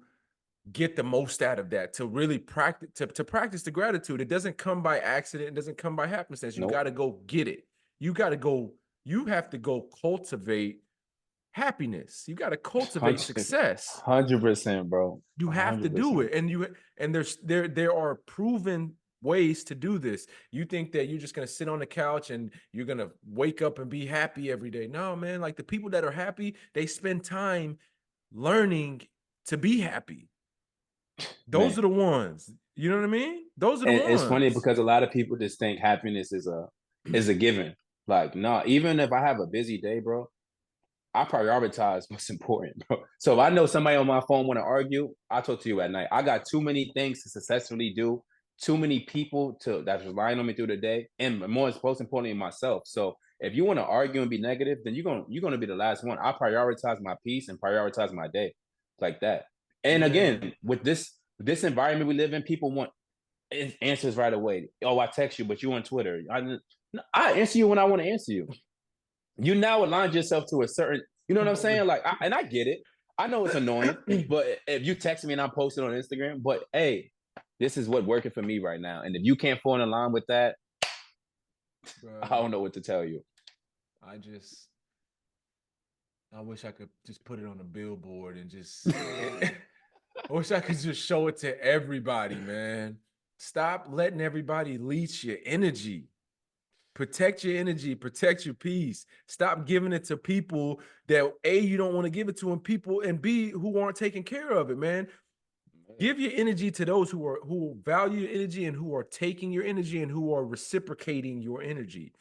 get the most out of that, to really practice to practice the gratitude. It doesn't come by accident, it doesn't come by happenstance. You got Nope. to go get it. You have to go cultivate happiness. You got to cultivate 100, success. 100%, bro. You have to do 100%. it. And there are proven ways to do this. You think that you're just going to sit on the couch and you're going to wake up and be happy every day. No, man, like the people that are happy, they spend time learning to be happy. Those Man. are the ones. You know what I mean? Those are the And it's funny ones. because a lot of people just think happiness is a given. Like, no, even if I have a busy day, bro, I prioritize what's important, bro. So if I know somebody on my phone want to argue, I'll talk to you at night. I got too many things to successfully do, too many people that's relying on me through the day, and most importantly, myself. So if you want to argue and be negative, then you're gonna be the last one. I prioritize my peace and prioritize my day like that. And Man. again, with this environment we live in, people want answers right away. Oh, I text you, but you on Twitter. I answer you when I want to answer you. You now aligned yourself to a certain, you know what I'm saying? Like, and I get it. I know it's annoying, but if you text me and I'm posting on Instagram, but hey, this is what working for me right now. And if you can't fall in line with that, I Bro, don't know what to tell you. I just I wish I could just put it on a billboard and just. I wish I could just show it to everybody, man. Stop letting everybody leech your energy. Protect your energy, protect your peace. Stop giving it to people that A, you don't want to give it to, and people, and B, who aren't taking care of it, man. Give your energy to those who value your energy and who are taking your energy and who are reciprocating your energy.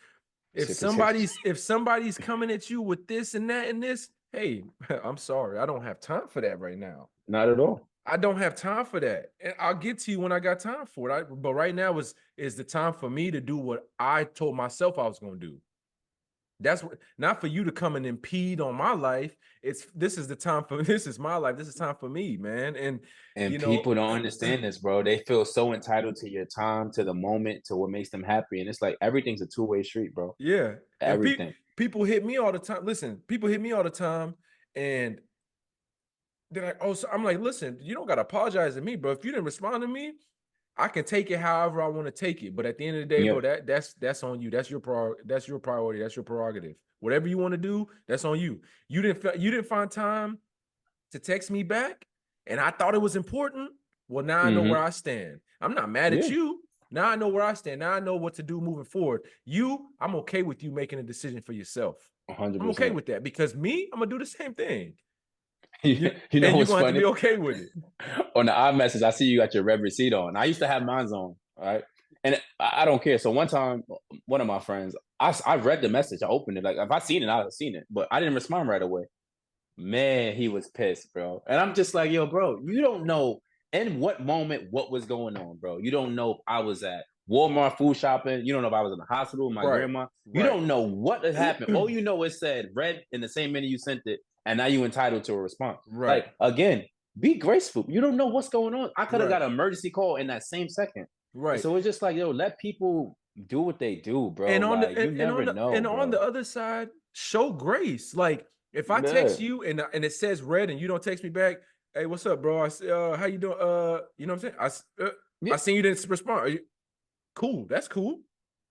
If somebody's coming at you with this and that and this, hey, I'm sorry, I don't have time for that right now. Not at all. I don't have time for that. And I'll get to you when I got time for it. But right now is the time for me to do what I told myself I was going to do. That's what, not for you to come and impede on my life. This is my life. This is time for me, man. And people don't understand this, bro. They feel so entitled to your time, to the moment, to what makes them happy. And it's like everything's a two-way street, bro. Yeah. Everything. People hit me all the time. Listen, people hit me all the time. And they're like, oh, so I'm like, listen, you don't got to apologize to me, bro. If you didn't respond to me, I can take it however I want to take it. But at the end of the day, bro, that's on you. That's your priority. That's your prerogative. Whatever you want to do, that's on you. You didn't find time to text me back, and I thought it was important. Well, now I know where I stand. I'm not mad at you. Now I know where I stand. Now I know what to do moving forward. I'm okay with you making a decision for yourself. 100%. I'm okay with that because me, I'm gonna do the same thing. You know what's funny? You're gonna have to be okay with it. On the iMessage, I see you got your red receipt on. I used to have mine on, right? And I don't care. So one time, one of my friends, I read the message. I opened it. Like, if I seen it, I would have seen it. But I didn't respond right away. Man, he was pissed, bro. And I'm just like, yo, bro, you don't know in what moment what was going on, bro. You don't know if I was at Walmart food shopping. You don't know if I was in the hospital with my grandma. You don't know what had happened. All you know is said read in the same minute you sent it. And now you're entitled to a response. Right. Like, again, be graceful. You don't know what's going on. I could have got an emergency call in that same second. Right. So it's just like, yo, let people do what they do, bro. And on you never know. And on the other side, show grace. Like, if I text you and it says read and you don't text me back, hey, what's up, bro? I how you doing? You know what I'm saying? I seen you didn't respond. Cool. That's cool.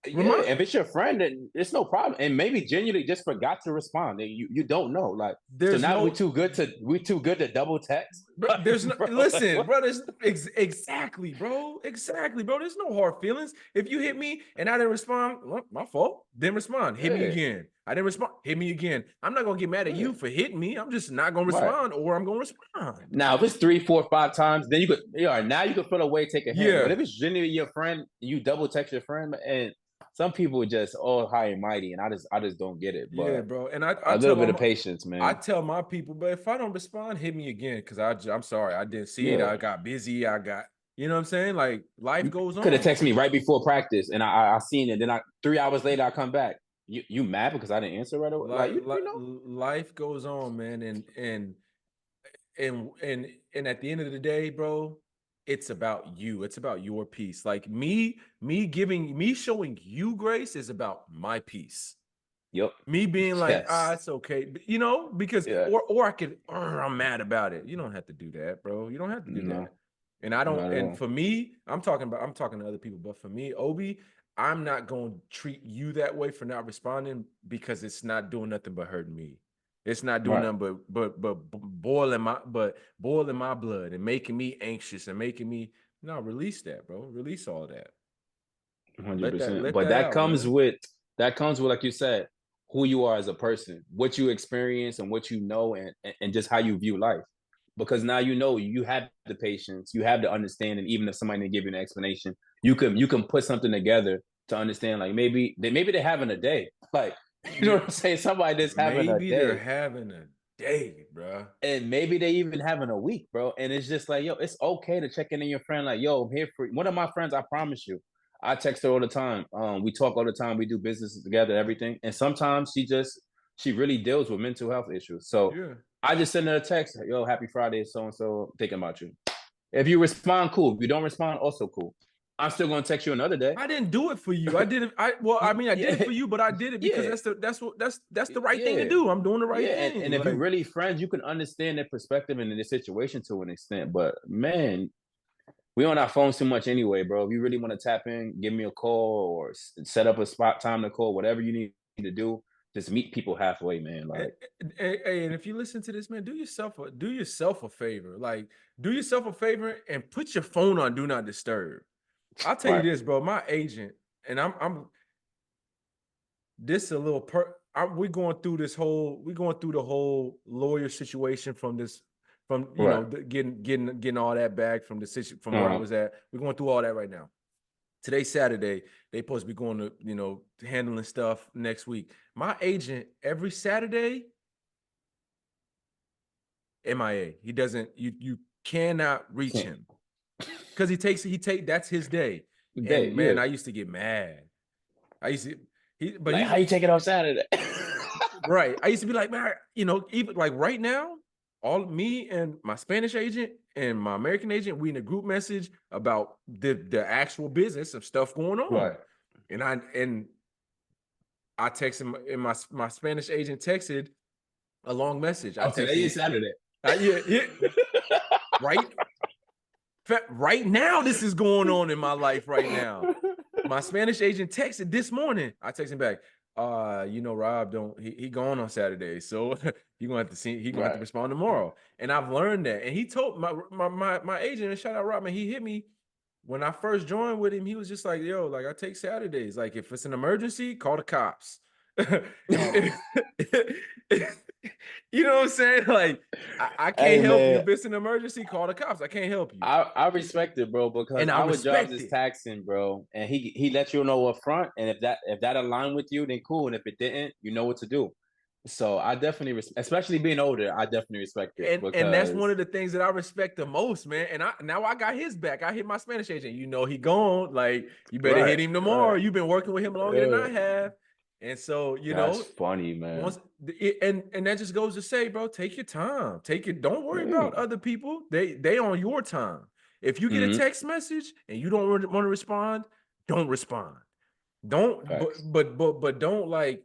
Yeah, if it's your friend, then it's no problem. And maybe genuinely just forgot to respond. You don't know. Like, so now we're too good to double text. Bro, there's no listen, bro. Exactly, bro. Exactly, bro. There's no hard feelings. If you hit me and I didn't respond, well, my fault. Didn't respond. Hit me again. I didn't respond. Hit me again. I'm not gonna get mad at you for hitting me. I'm just not gonna respond, or I'm gonna respond. Now, if it's 3, 4, 5 times, then you could. Now you could feel a way, take a hit. But if it's genuinely your friend, you double text your friend, and some people are just all high and mighty, and I just don't get it. But yeah, bro. And I a little bit of patience, man. I tell my people, but if I don't respond, hit me again, because I'm sorry, I didn't see it. I got busy. You know what I'm saying? Like, life goes on. Could have texted me right before practice, and I seen it. Then 3 hours later, I come back. You mad because I didn't answer right away? Like, you know? Life goes on, man, and at the end of the day, bro, it's about you. It's about your peace. Like, me showing you grace is about my peace. Yep. Me being like, it's okay, you know, because or I could, I'm mad about it. You don't have to do that, bro. You don't have to do that. And I don't. And for me, I'm talking to other people, but for me, Obi, I'm not going to treat you that way for not responding, because it's not doing nothing but hurting me. It's not doing nothing but boiling my blood and making me anxious and making me release that, bro. Release all that. 100%. But that comes with like you said, who you are as a person, what you experience and what you know, and just how you view life. Because now you have the patience, you have the understanding. Even if somebody didn't give you an explanation, you can put something together to understand. Like, maybe they're having a day. Like, you know what I'm saying? Somebody that's having a day. Maybe they're having a day, bro. And maybe they even having a week, bro. And it's just like, yo, it's okay to check in on your friend. Like, yo, I'm here for one of my friends. I promise you, I text her all the time. We talk all the time. We do business together, everything. And sometimes she really deals with mental health issues. So I just send her a text. Yo, happy Friday, so-and-so, thinking about you. If you respond, cool. If you don't respond, also cool. I'm still gonna text you another day. I didn't do it for you. I did it. I did it for you, but I did it because that's the right thing to do. I'm doing the right thing. And if you're really friends, you can understand their perspective and their situation to an extent. But man, we on our phones too much anyway, bro. If you really want to tap in, give me a call or set up a spot time to call, whatever you need to do just meet people halfway, man. Like, and if you listen to this, man, do yourself a favor. Like, do yourself a favor and put your phone on do not disturb. I'll tell you this, bro. My agent, and I'm this a little we're going through the whole lawyer situation from you know, getting all that back from the situation from where I was at. We're going through all that right now. Today's Saturday. They supposed to be going to, you know, handling stuff next week. My agent every Saturday, MIA. He doesn't. You cannot reach him because that's his day. And man, I used to get mad. But like, how you take it on Saturday? Right. I used to be like, man, you know, even like right now, all me and my Spanish agent and my American agent, we in a group message about the actual business of stuff going on. Right. And I texted him, and my Spanish agent texted a long message. Today is Saturday. Yeah. Right now, this is going on in my life right now. My Spanish agent texted this morning. I texted him back. You know, Rob he gone on Saturday, so you're gonna have to see. He's gonna have to respond tomorrow. And I've learned that. And he told my agent, and shout out Rob, man, he hit me when I first joined with him. He was just like, yo, like I take Saturdays. Like if it's an emergency, call the cops. You know what I'm saying? Like I can't help you. If it's an emergency, call the cops. I can't help you. I respect it, bro, because our job is taxing, bro. And he let you know up front. And if that aligned with you, then cool. And if it didn't, you know what to do. So I definitely, especially being older, I definitely respect it. And that's one of the things that I respect the most, man. And now I got his back. I hit my Spanish agent. You know he gone. Like you better hit him tomorrow. You've been working with him longer than I have. And so, you know, that's funny, man. And that just goes to say, bro, take your time. Don't worry about other people. They on your time. If you get a text message and you don't want to respond, don't respond. But don't like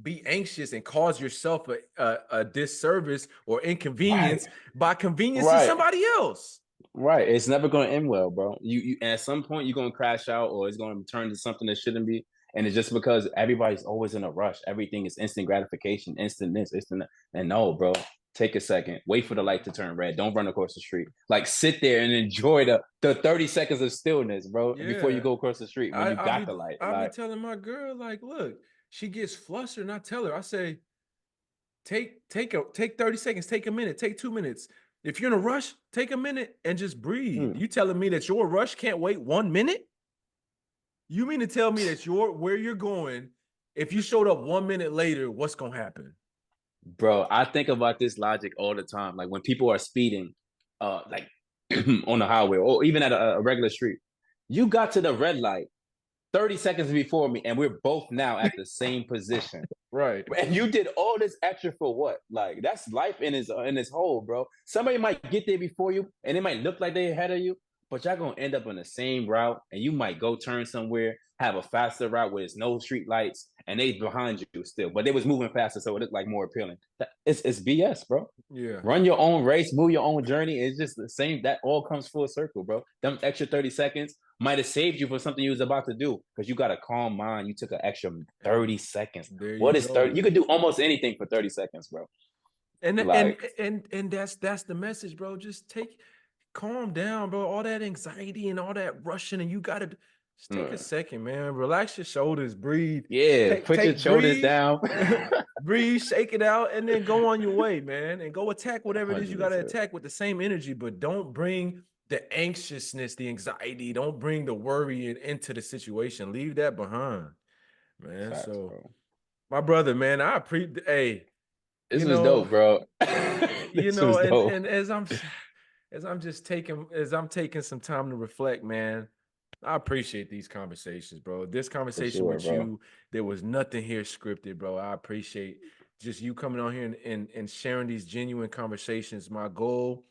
be anxious and cause yourself a disservice or inconvenience by conveniencing somebody else. Right. It's never going to end well, bro. You at some point you're going to crash out, or it's going to turn to something that shouldn't be. And it's just because everybody's always in a rush. Everything is instant gratification, instant this, instant that. And no, bro, take a second. Wait for the light to turn red. Don't run across the street. Like sit there and enjoy the 30 seconds of stillness, bro, before you go across the street when you got the light. I'll be telling my girl, like, look, she gets flustered and I tell her, I say, take 30 seconds, take a minute, take 2 minutes. If you're in a rush, take a minute and just breathe. You telling me that your rush can't wait 1 minute? You mean to tell me that where you're going, if you showed up 1 minute later, what's going to happen? Bro, I think about this logic all the time. Like when people are speeding, like on the highway or even at a regular street, you got to the red light 30 seconds before me, and we're both now at the same position. Right. And you did all this extra for what? Like that's life in its whole, bro. Somebody might get there before you, and it might look like they're ahead of you, but y'all gonna end up on the same route, and you might go turn somewhere, have a faster route where there's no street lights, and they behind you still, but they was moving faster, so it looked like more appealing. It's BS, bro. Yeah. Run your own race, move your own journey. It's just the same. That all comes full circle, bro. Them extra 30 seconds might have saved you for something you was about to do because you got a calm mind. You took an extra 30 seconds. What is 30? You could do almost anything for 30 seconds, bro. And that's the message, bro. Just calm down, bro. All that anxiety and all that rushing, and you gotta just take a second, man. Relax your shoulders, breathe. Yeah, put your shoulders down. Breathe, shake it out, and then go on your way, man. And go attack whatever it is you gotta attack with the same energy, but don't bring the anxiousness, the anxiety, don't bring the worry into the situation. Leave that behind, man. Facts, so bro. My brother, man, I appreciate this was dope, bro. And as I'm taking some time to reflect, man, I appreciate these conversations, bro. This conversation with you, there was nothing here scripted, bro. I appreciate just you coming on here and sharing these genuine conversations. My goal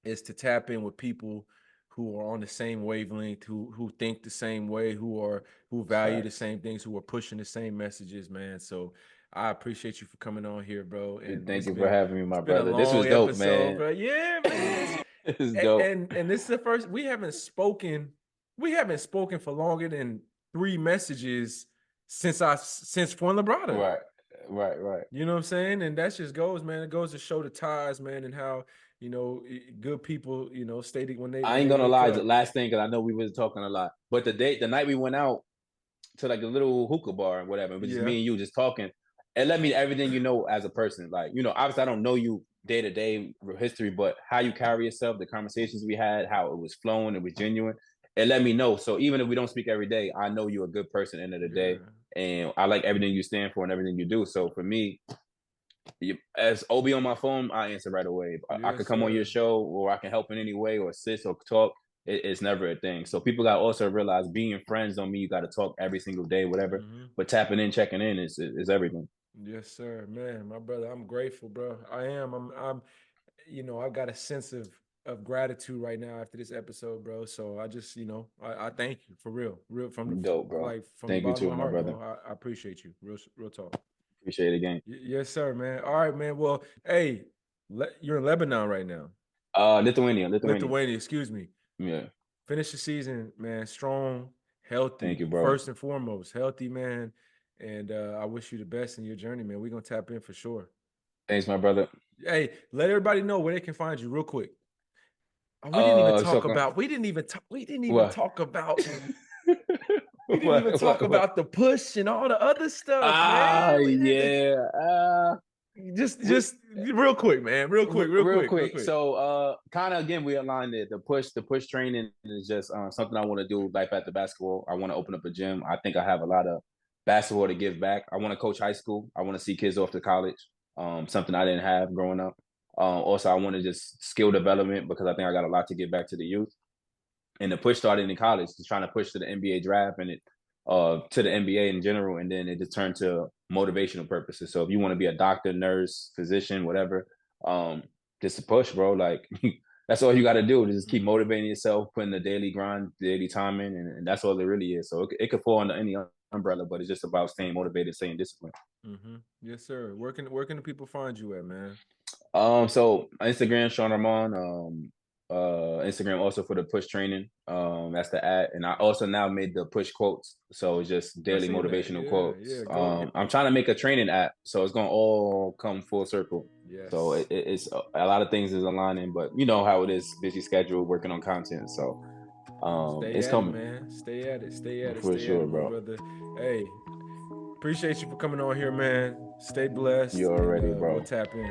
is to tap in with people who are on the same wavelength, who think the same way, who value the same things, who are pushing the same messages, man. So I appreciate you for coming on here, bro. And thank you for having me, my brother. This was dope, man. Bro. Yeah, man. This is dope. And this is the first we haven't spoken for longer than 3 messages since Fort Labrada. Right. Right. You know what I'm saying? And that just goes, man. It goes to show the ties, man, and how, good people, stated when I they ain't gonna link lie, the up. last thing, because I know we was talking a lot, but the night we went out to like a little hookah bar and whatever, but just Yeah. me and you just talking, it let me everything you know as a person. Like, obviously I don't know you day to day history, but how you carry yourself, the conversations we had, how it was flowing, it was genuine. It let me know. So even if we don't speak every day, I know you're a good person at the end of the day. Yeah. And I like everything you stand for and everything you do. So for me, as OB on my phone, I answer right away. I Yes, could come on your sir. show, or I can help in any way, or assist or talk. It's never a thing. So people got to also realize being friends don't mean you got to talk every single day, whatever. Mm-hmm. But tapping in, checking in is everything. Yes, sir. Man, my brother, I'm grateful, bro. I am. I'm I've got a sense of gratitude right now after this episode, bro. So I just, I thank you for real. Real from the Dope, bro. like from the Thank you bottom of too, my my heart, brother. bro. I appreciate you. Real talk. Appreciate it again. Yes, sir, man. All right, man. Well, hey, you're in Lebanon right now. Lithuania. Lithuania, excuse me. Yeah. Finish the season, man. Strong, Thank healthy, you, bro. first and foremost. Healthy, man. And I wish you the best in your journey, man. We're gonna tap in for sure. Thanks, my brother. Hey, let everybody know where they can find you real quick. Oh, we didn't even talk So about. We didn't even talk. We didn't even what? talk about. We didn't even talk What? about the push and all the other stuff, Ah, man. yeah. We, Just real quick, man. real quick. So kind of again we aligned it. The push training is just something I want to do life after basketball. I want to open up a gym. I think I have a lot of basketball to give back. I want to coach high school. I want to see kids off to college. Something I didn't have growing up. Also I want to just skill development because I think I got a lot to give back to the youth. And the push started in college, just trying to push to the NBA draft and it to the NBA in general, and then it just turned to motivational purposes. So if you want to be a doctor, nurse, physician, whatever, just to push, bro. Like that's all you got to do. Just keep motivating yourself, putting the daily grind, daily time in, and that's all it really is. So it could fall under any umbrella, but it's just about staying motivated, staying disciplined. Mm-hmm. Yes, sir. Where can the people find you at, man? So Instagram, Sean Armand. Instagram also for the push training. That's the ad, and I also now made the push quotes. So it's just I daily seen that. motivational Yeah, quotes. yeah. Go. Yeah. I'm trying to make a training app, so it's gonna all come full circle. So Yes. it's a lot of things is aligning, but you know how it is, busy schedule, working on content. So Stay it's at it, coming man. Stay at it. Stay at it. for Stay at sure, it, my bro. brother. Hey, appreciate you for coming on here, man. Stay blessed, You and already, we'll bro. tap in.